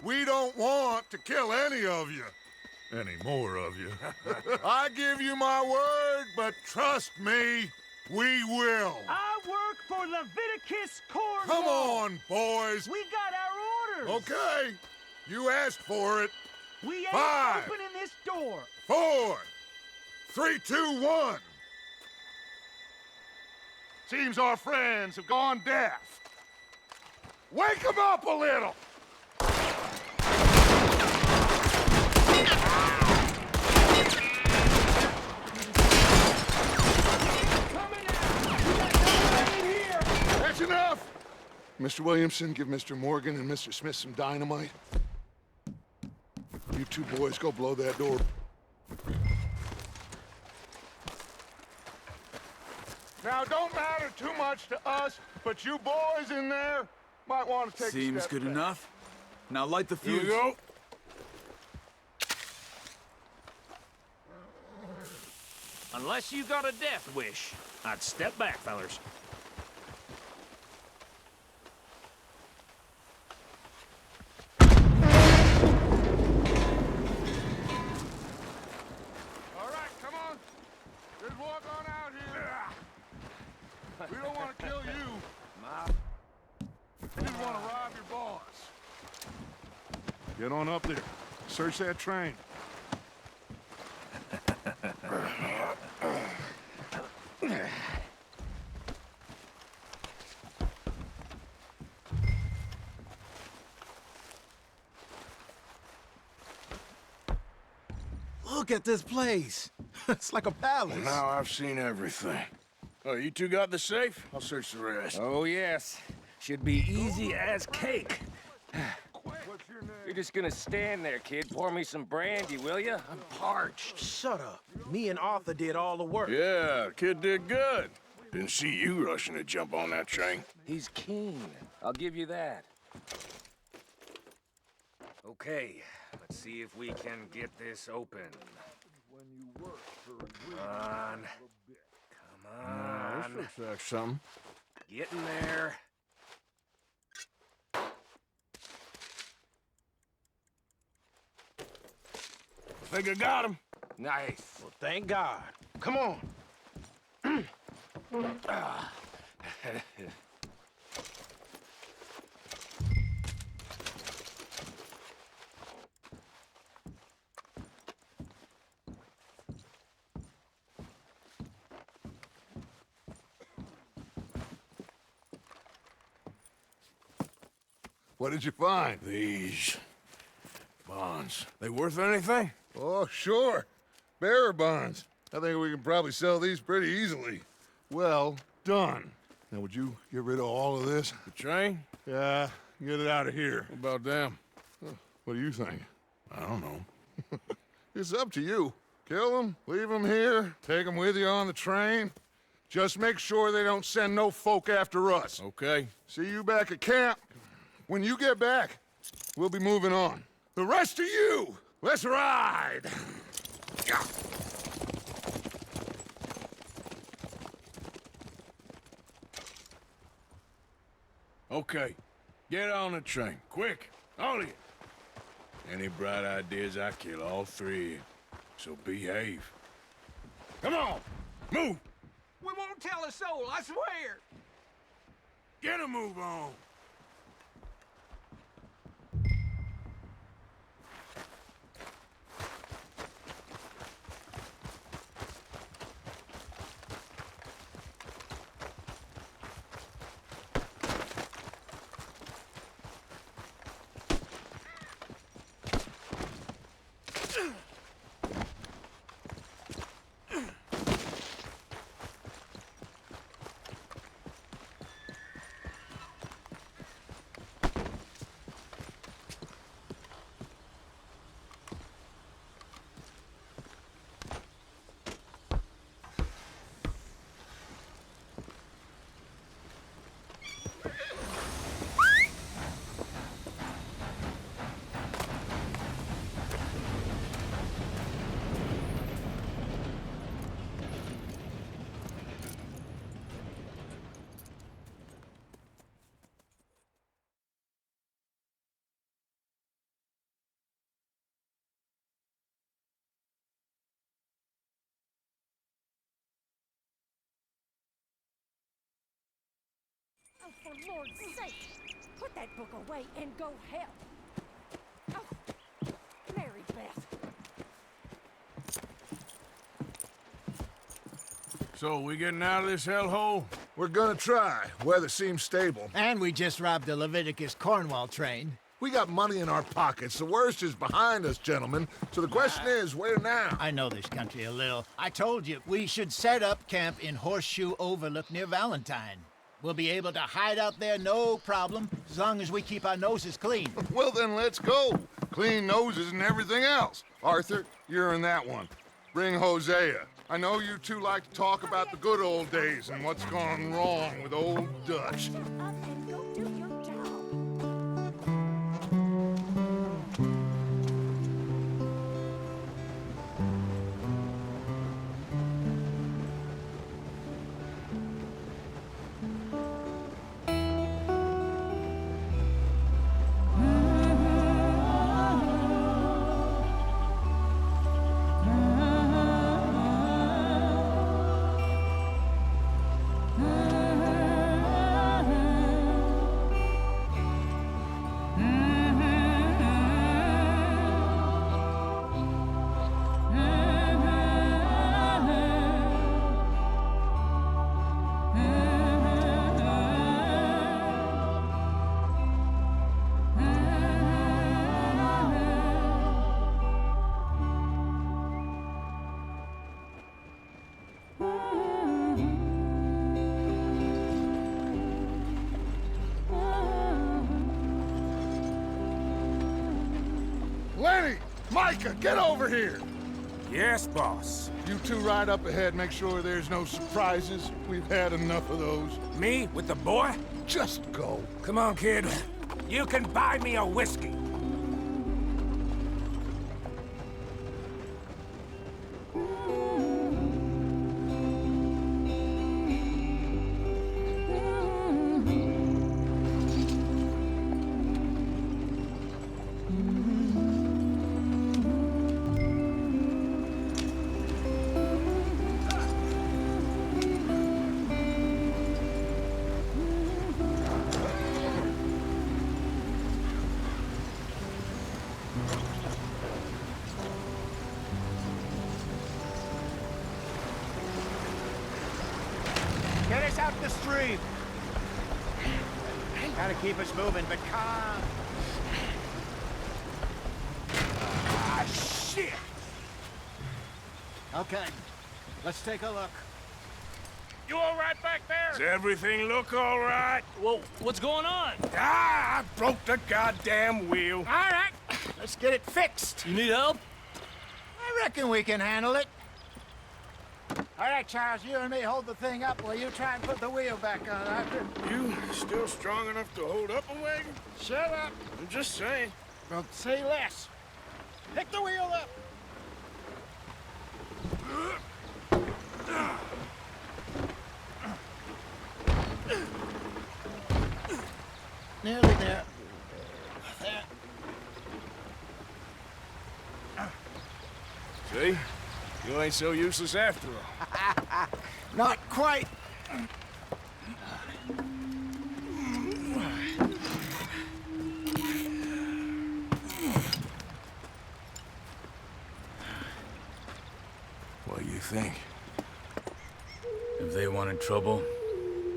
We don't want to kill any of you. Any more of you. I give you my word, but trust me, we will. I work for Leviticus Cornwall. Come on, boys. We got our orders. Okay. You asked for it. We ain't 5, opening this door. 4, 3, 2, 1. Seems our friends have gone deaf. Wake them up a little. That's enough. Mr. Williamson, give Mr. Morgan and Mr. Smith some dynamite. You two boys go blow that door. Now, it don't matter too much to us, but you boys in there might want to take a Seems step good back. enough. Now light the Here fuse. we go. Unless you got a death wish, I'd step back, fellers. All right, come on. Just walk on out here. We don't want to kill you. We just want to rob your boss. Get on up there. Search that train. Look at this place. It's like a palace. Now I've seen everything. Oh, you two got the safe? I'll search the rest. Oh, yes. Should be easy as cake. You're just gonna stand there, kid. Pour me some brandy, will ya? I'm parched. Shut up. Me and Arthur did all the work. Yeah, kid did good. Didn't see you rushing to jump on that train. He's keen. I'll give you that. Okay, let's see if we can get this open. Come on. Come on. This looks like something. Get in there. Think I got him. Nice. Well, thank God. Come on. What did you find? These bonds. They worth anything? Oh, sure. Bearer bonds. I think we can probably sell these pretty easily. Well done. Now, would you get rid of all of this? The train? Yeah, get it out of here. What about them? What do you think? I don't know. It's up to you. Kill them, leave them here, take them with you on the train. Just make sure they don't send no folk after us. Okay. See you back at camp. When you get back, we'll be moving on. The rest of you, let's ride! Okay. Get on the train. Quick. All of you. Any bright ideas, I kill all three of you. So behave. Come on! Move! We won't tell a soul, I swear. Get a move on! Oh, for Lord's sake! Put that book away and go help! Oh, Mary Beth. So, we getting out of this hellhole? We're gonna try. Weather seems stable. And we just robbed the Leviticus Cornwall train. We got money in our pockets. The worst is behind us, gentlemen. So the question is, where now? I know this country a little. I told you, we should set up camp in Horseshoe Overlook near Valentine. We'll be able to hide out there no problem, as long as we keep our noses clean. Well, then let's go. Clean noses and everything else. Arthur, you're in that one. Bring Hosea. I know you two like to talk about the good old days and what's gone wrong with old Dutch. Shut up and go do your job. Lenny! Micah, get over here! Yes, boss. You two ride up ahead, make sure there's no surprises. We've had enough of those. Me with the boy? Just go. Come on, kid. You can buy me a whiskey. Get us out the stream. Gotta keep us moving, but calm. Ah, shit! Okay, let's take a look. You all right back there? Does everything look all right? Whoa, what's going on? Ah, I broke the goddamn wheel. All right, let's get it fixed. You need help? I reckon we can handle it. All right, Charles, you and me hold the thing up while you try and put the wheel back on, Arthur. You still strong enough to hold up a wagon? Shut up. I'm just saying. Well, say less. Pick the wheel up. Nearly there. There. See? You ain't so useless after all. Not quite. What do you think? If they wanted trouble,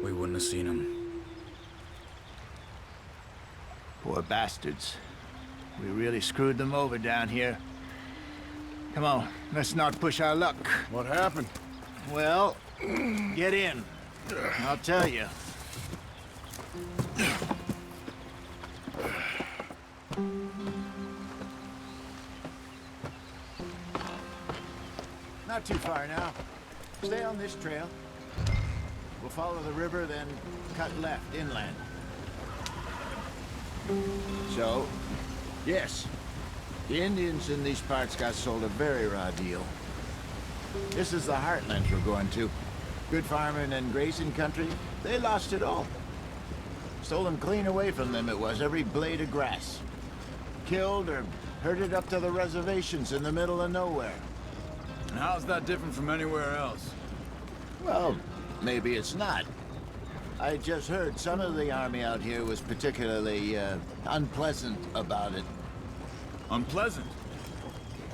we wouldn't have seen them. Poor bastards. We really screwed them over down here. Come on, let's not push our luck. What happened? Well, get in. I'll tell you. Not too far now. Stay on this trail. We'll follow the river, then cut left inland. So, yes, the Indians in these parts got sold a very raw deal. This is the heartland we're going to. Good farming and grazing country, they lost it all. Stolen clean away from them it was, every blade of grass. Killed or herded up to the reservations in the middle of nowhere. And how's that different from anywhere else? Well, maybe it's not. I just heard some of the army out here was particularly, unpleasant about it. Unpleasant?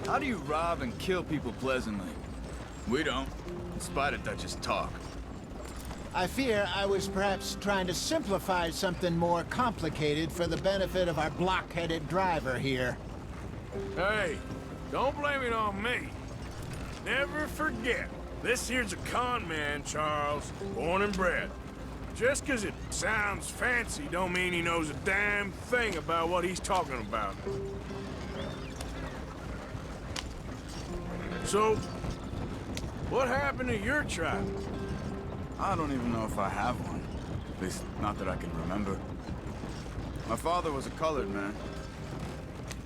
How do you rob and kill people pleasantly? We don't, in spite of Dutch's talk. I fear I was perhaps trying to simplify something more complicated for the benefit of our block-headed driver here. Hey, don't blame it on me. Never forget, this here's a con man, Charles, born and bred. Just 'cause it sounds fancy don't mean he knows a damn thing about what he's talking about. So, what happened to your tribe? I don't even know if I have one. At least, not that I can remember. My father was a colored man.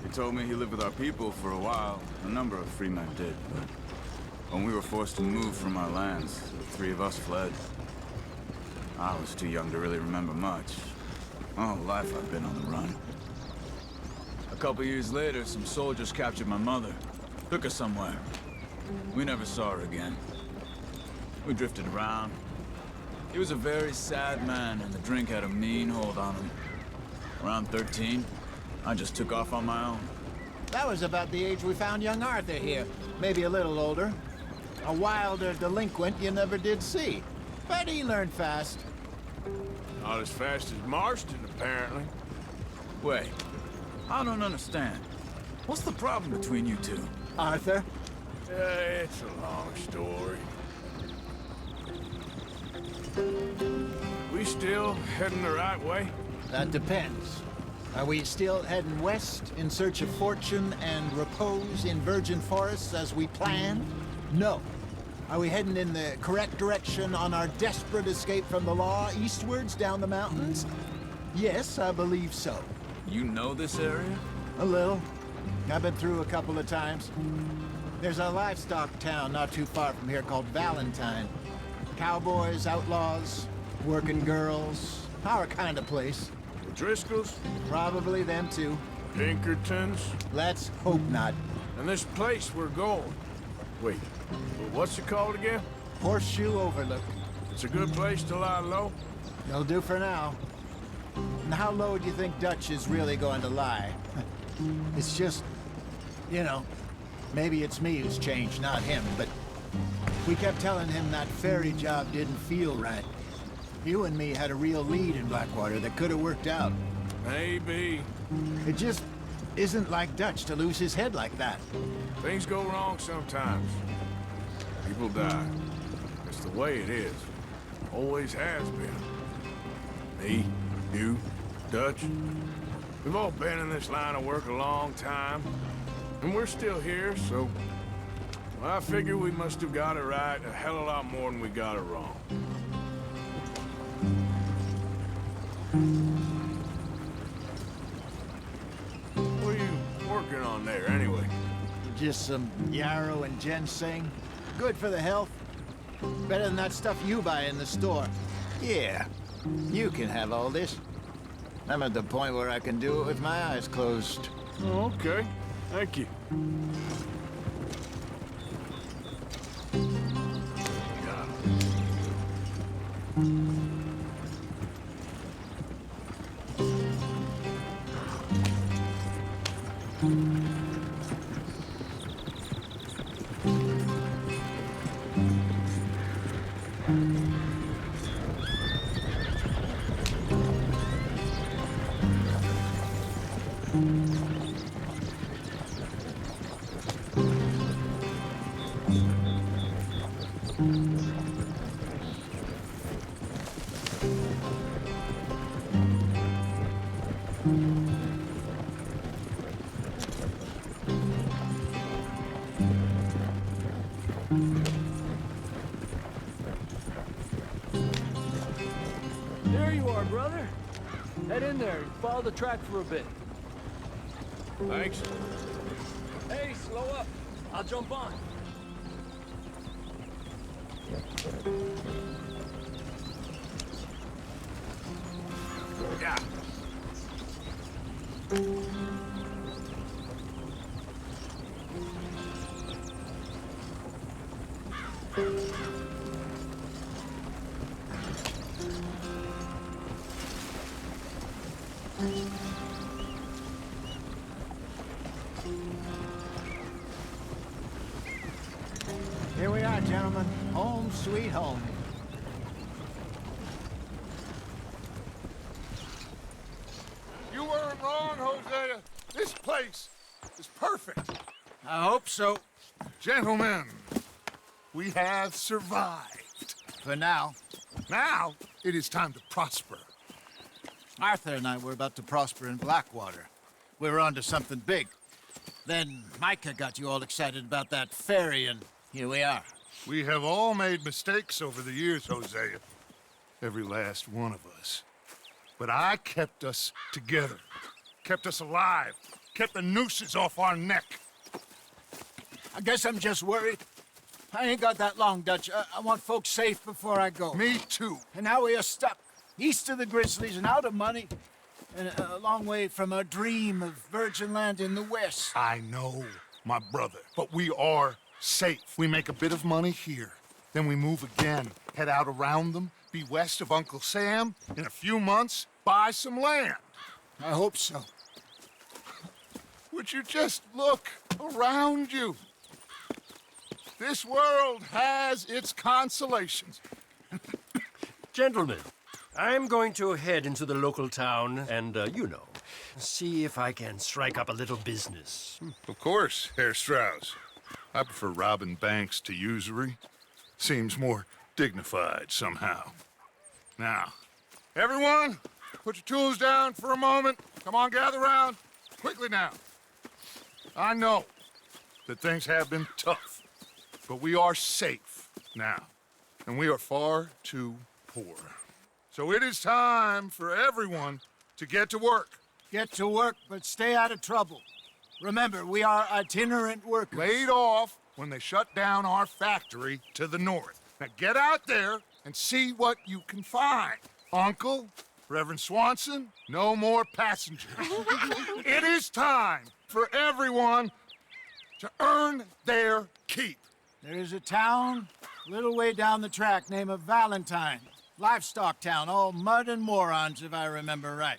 He told me he lived with our people for a while. A number of free men did, but when we were forced to move from our lands, the three of us fled. I was too young to really remember much. My whole life I've been on the run. A couple years later, some soldiers captured my mother. Took her somewhere. We never saw her again. We drifted around. He was a very sad man, and the drink had a mean hold on him. Around 13, I just took off on my own. That was about the age we found young Arthur here. Maybe a little older. A wilder delinquent you never did see. But he learned fast. Not as fast as Marston, apparently. Wait, I don't understand. What's the problem between you two? Arthur? It's a long story. We still heading the right way? That depends. Are we still heading west in search of fortune and repose in virgin forests as we planned? No. Are we heading in the correct direction on our desperate escape from the law eastwards down the mountains? Yes, I believe so. You know this area? A little. I've been through a couple of times. There's a livestock town not too far from here called Valentine. Cowboys, outlaws, working girls, our kind of place. The Driscolls? Probably them too. Pinkertons? Let's hope not. And this place we're going. Wait, what's it called again? Horseshoe Overlook. It's a good place to lie low? It'll do for now. And how low do you think Dutch is really going to lie? It's just, you know, maybe it's me who's changed, not him, but we kept telling him that ferry job didn't feel right. You and me had a real lead in Blackwater that could have worked out. Maybe. It just isn't like Dutch to lose his head like that. Things go wrong sometimes. People die. It's the way it is. Always has been. Me, you, Dutch. We've all been in this line of work a long time. And we're still here, so... well, I figure we must have got it right a hell of a lot more than we got it wrong. What are you working on there, anyway? Just some yarrow and ginseng. Good for the health. Better than that stuff you buy in the store. Yeah, you can have all this. I'm at the point where I can do it with my eyes closed. Oh, okay. Thank you. There you are, brother. Head in there and follow the track for a bit. Thanks. Hey, slow up. I'll jump on. Yeah. Here we are, gentlemen. Home sweet home. You weren't wrong, Hosea. This place is perfect. I hope so. Gentlemen, we have survived. For now. Now, it is time to prosper. Arthur and I were about to prosper in Blackwater. We were onto something big. Then Micah got you all excited about that ferry, and here we are. We have all made mistakes over the years, Hosea. Every last one of us. But I kept us together. Kept us alive. Kept the nooses off our neck. I guess I'm just worried. I ain't got that long, Dutch. I want folks safe before I go. Me too. And now we are stuck, east of the Grizzlies and out of money, and a long way from our dream of virgin land in the west. I know, my brother, but we are safe. We make a bit of money here, then we move again, head out around them, be west of Uncle Sam, in a few months, buy some land. I hope so. Would you just look around you? This world has its consolations. Gentlemen, I'm going to head into the local town and, you know, see if I can strike up a little business. Of course, Herr Strauss. I prefer robbing banks to usury. Seems more dignified somehow. Now, everyone, put your tools down for a moment. Come on, gather round. Quickly now. I know that things have been tough, but we are safe now, and we are far too poor. So it is time for everyone to get to work. Get to work, but stay out of trouble. Remember, we are itinerant workers. Laid off when they shut down our factory to the north. Now get out there and see what you can find. Uncle, Reverend Swanson, no more passengers. It is time for everyone to earn their keep. There is a town a little way down the track named Valentine. Livestock town, all mud and morons, if I remember right.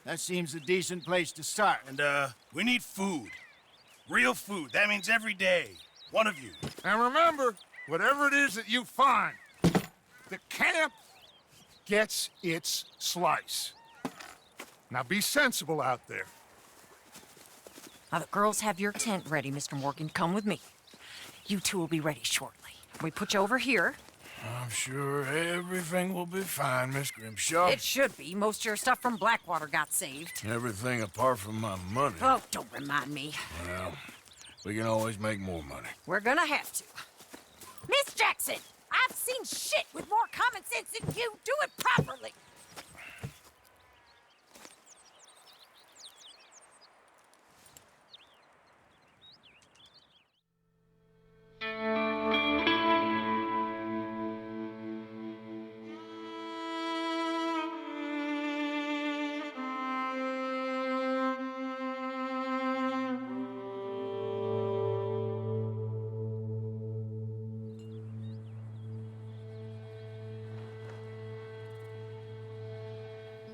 That seems a decent place to start. And, we need food. Real food. That means every day. One of you. And remember, whatever it is that you find, the camp gets its slice. Now be sensible out there. Now the girls have your tent ready, Mr. Morgan. Come with me. You two will be ready shortly. We put you over here. I'm sure everything will be fine, Miss Grimshaw. It should be. Most of your stuff from Blackwater got saved. Everything apart from my money. Oh, don't remind me. Well, we can always make more money. We're gonna have to. Miss Jackson, I've seen shit with more common sense than you. Do it properly.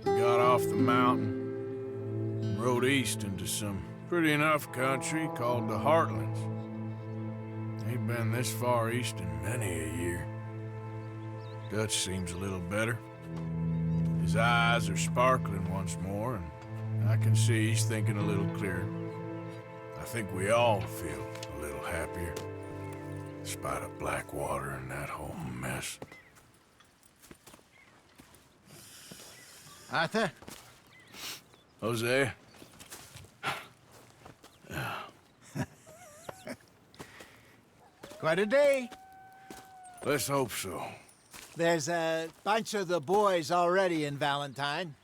Got off the mountain and rode east into some pretty enough country called the Heartlands. Ain't been this far east in many a year. Dutch seems a little better. His eyes are sparkling once more, and I can see he's thinking a little clearer. I think we all feel a little happier, in spite of Blackwater and that whole mess. Arthur? Jose? Quite a day. Let's hope so. There's a bunch of the boys already in Valentine.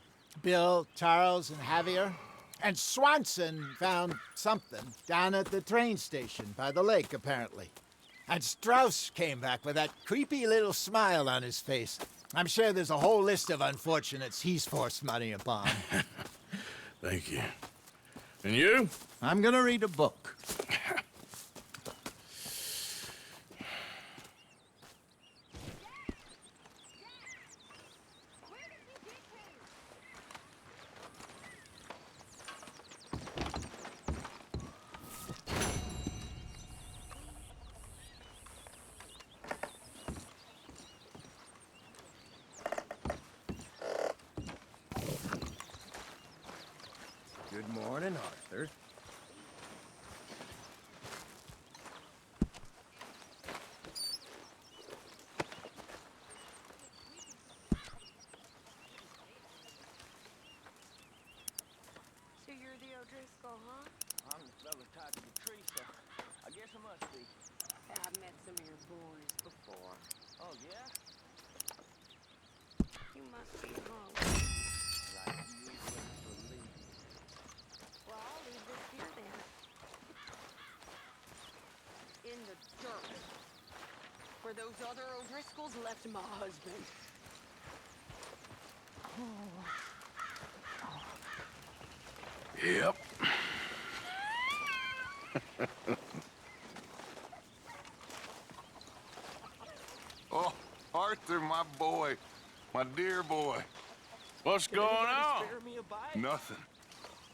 Bill, Charles, and Javier. And Swanson found something down at the train station by the lake, apparently. And Strauss came back with that creepy little smile on his face. I'm sure there's a whole list of unfortunates he's forced money upon. Thank you. And you? I'm gonna read a book. Good morning, Arthur. So you're the O'Driscoll, huh? I'm the fella tied to the tree, so I guess I must be. I've met some of your boys before. Oh, yeah? You must be hungry. Like you wouldn't believe. Well, I'll leave this here then. In the dirt. Where those other O'Driscolls left my husband. Yep. Oh, Arthur, my boy. My dear boy. What's going on? Spare me a bite? Nothing.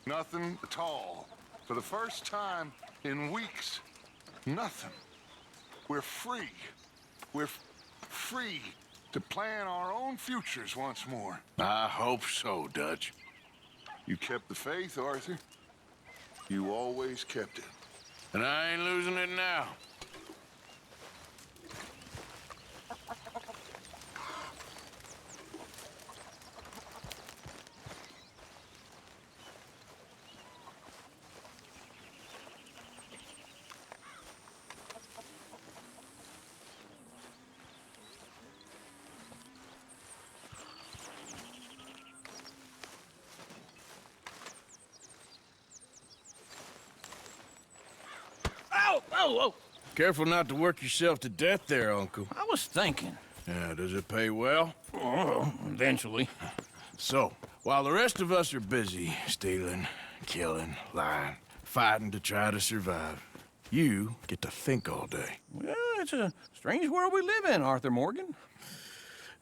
Nothing at all. For the first time in weeks, nothing. We're free. We're free to plan our own futures once more. I hope so, Dutch. You kept the faith, Arthur. You always kept it. And I ain't losing it now. Whoa! Careful not to work yourself to death there, Uncle. I was thinking. Yeah, does it pay well? Oh, eventually. So, while the rest of us are busy stealing, killing, lying, fighting to try to survive, you get to think all day. Well, it's a strange world we live in, Arthur Morgan.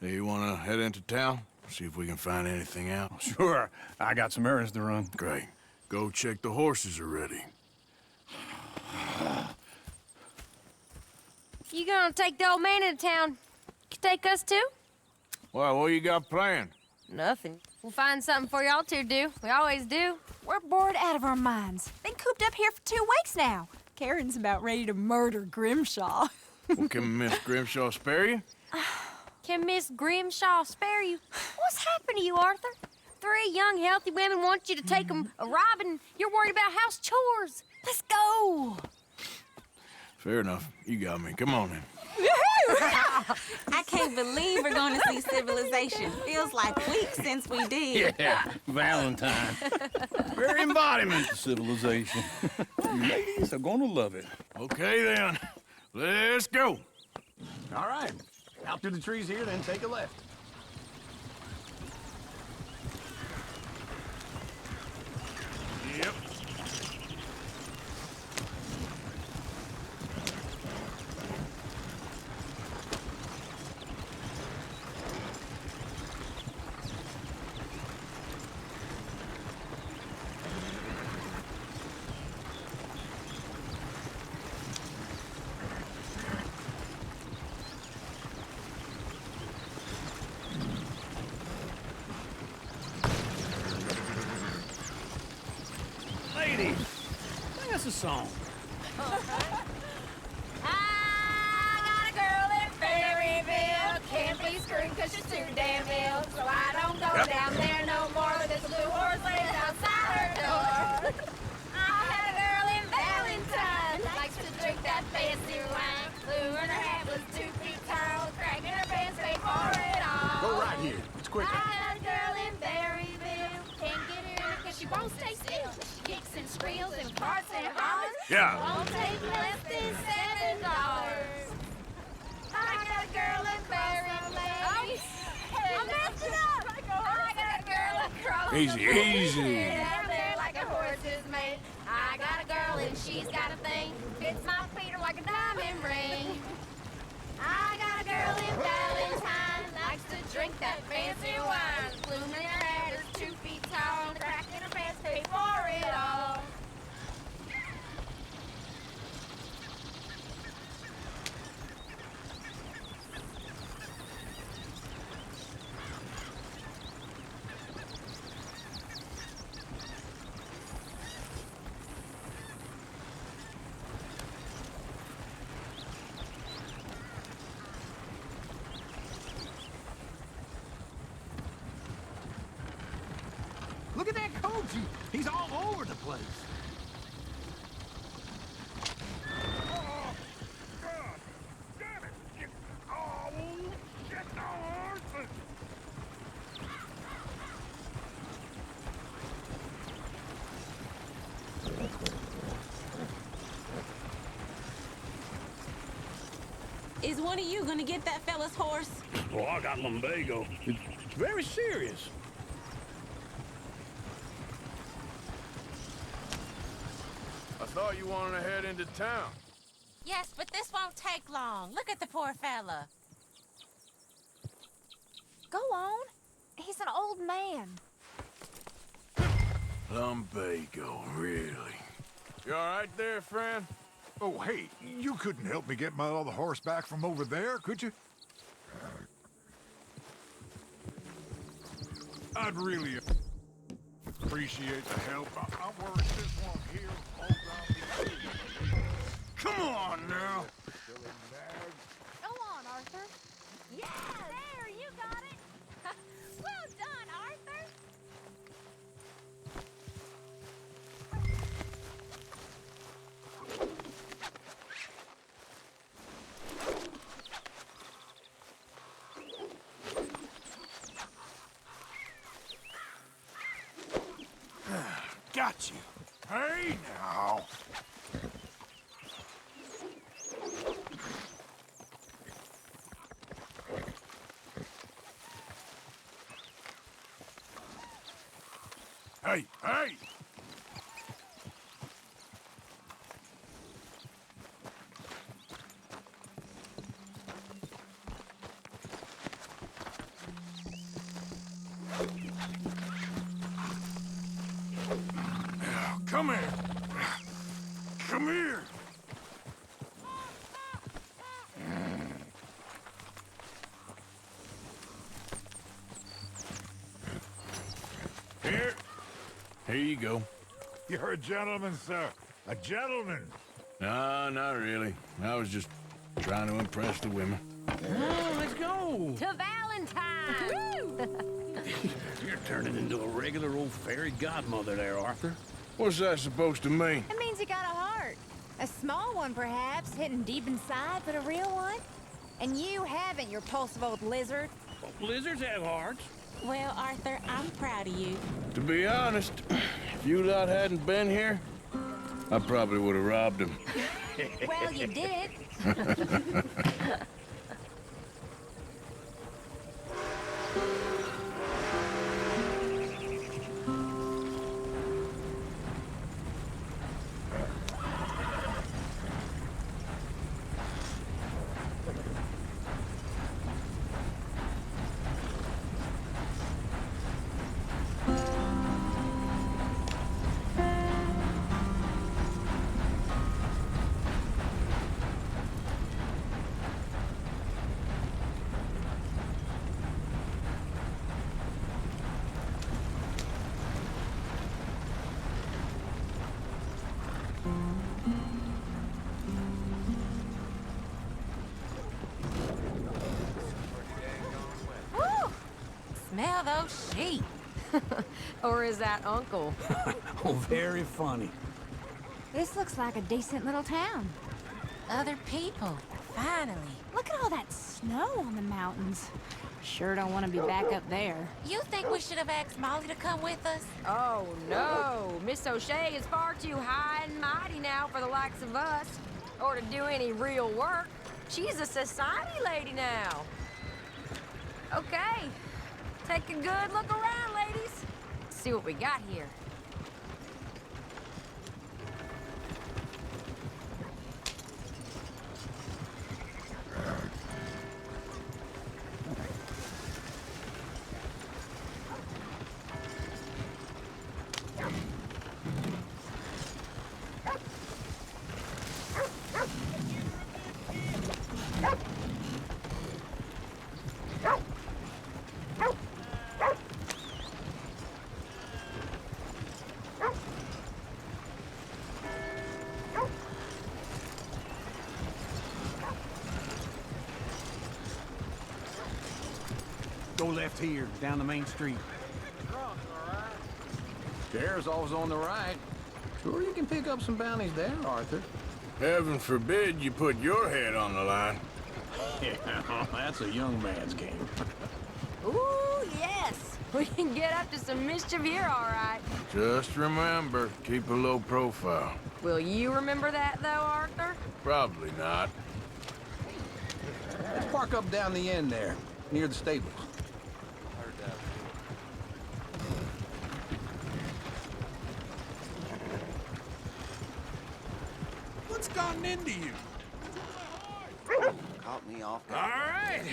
Do you want to head into town? See if we can find anything out? Sure. I got some errands to run. Great. Go check the horses are ready. You gonna take the old man into town? You take us too? Well, what you got planned? Nothing. We'll find something for y'all to do. We always do. We're bored out of our minds. Been cooped up here for 2 weeks now. Karen's about ready to murder Grimshaw. Well, can Miss Grimshaw spare you? Can Miss Grimshaw spare you? What's happened to you, Arthur? 3 young, healthy women want you to take them a robbing. You're worried about house chores. Let's go. Fair enough. You got me. Come on then. I can't believe we're going to see civilization. Feels like weeks since we did. Yeah, Valentine. Very embodiment of civilization. You ladies are gonna love it. Okay then. Let's go. All right. Out through the trees here, then take a left. Yep. Ladies, sing us a song. I got a girl in Berryville. Can't be screwed because she's too damn ill. So I don't go down there no more. There's a blue horse lays outside her door. I had a girl in Valentine. Likes to drink that fancy wine. Blue in her hat was 2 feet tall. Cracking her pants, paid for it all. Go right here. It's quicker. I had a girl in Berryville. Can't get her because she won't stay still. She kicks and squeals and farts and hollers. Yeah. Won't take less than $7. I got a girl in Berryville. I'm messing up. I got a girl across Easy, the easy. down there like a horse is made. I got a girl and she's got a thing. Fits my feet are like a diamond ring. I got a girl in Valentine, likes to drink that fancy wine. Bloom in her hair is 2 feet tall, crack in her pants, pay for it all. Look at that Koji. He's all over the place. Oh, God! Damn it! Oh, get the horses! Is one of you gonna get that fella's horse? Well, I got lumbago. It's very serious. I thought you wanted to head into town. Yes, but this won't take long. Look at the poor fella. Go on. He's an old man. Lumbago, really? You all right there, friend? Oh, hey, you couldn't help me get my other horse back from over there, could you? I'd really appreciate the help. I'm worried this one here holds on. Come on now. Go on, Arthur. Yeah, there, you got it. Well done, Arthur. Got you. Hey, now. Hey! Come here. Come here. Here you go. You're a gentleman, sir. A gentleman. No, not really. I was just trying to impress the women. Let's go. To Valentine! You're turning into a regular old fairy godmother there, Arthur. What's that supposed to mean? It means you got a heart. A small one, perhaps, hidden deep inside, but a real one. And you haven't, you repulsive old lizard. Well, lizards have hearts. Well, Arthur, I'm proud of you. To be honest, if you lot hadn't been here, I probably would have robbed him. Well, you did. Smell those sheep. Or is that Uncle? Oh, very funny. This looks like a decent little town. Other people, finally. Look at all that snow on the mountains. Sure don't want to be back up there. You think we should have asked Molly to come with us? Oh, no. Miss O'Shea is far too high and mighty now for the likes of us. Or to do any real work. She's a society lady now. Okay. Take a good look around, ladies. See what we got here. Go left here, down the main street. There's always on the right. Sure you can pick up some bounties there, Arthur. Heaven forbid you put your head on the line. Yeah, that's a young man's game. Ooh, yes. We can get up to some mischief here, all right. Just remember, keep a low profile. Will you remember that, though, Arthur? Probably not. Let's park up down the end there, near the stables. What's gotten into you? Caught me off All right.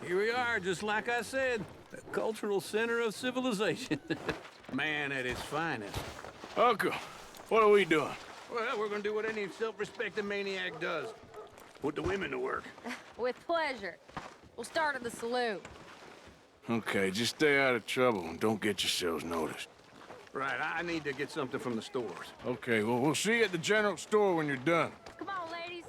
Here we are, just like I said. The cultural center of civilization. Man at his finest. Uncle, what are we doing? Well, we're gonna do what any self-respecting maniac does. Put the women to work. With pleasure. We'll start at the saloon. Okay, just stay out of trouble and don't get yourselves noticed. Right, I need to get something from the stores. Okay, well, we'll see you at the general store when you're done. Come on, ladies.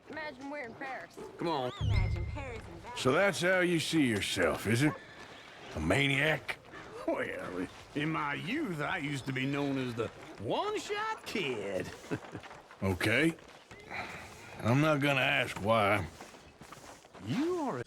Imagine we're in Paris. Come on. Imagine Paris and So that's how you see yourself, is it? A maniac? Well, in my youth, I used to be known as the one-shot kid. Okay. I'm not gonna ask why. You are a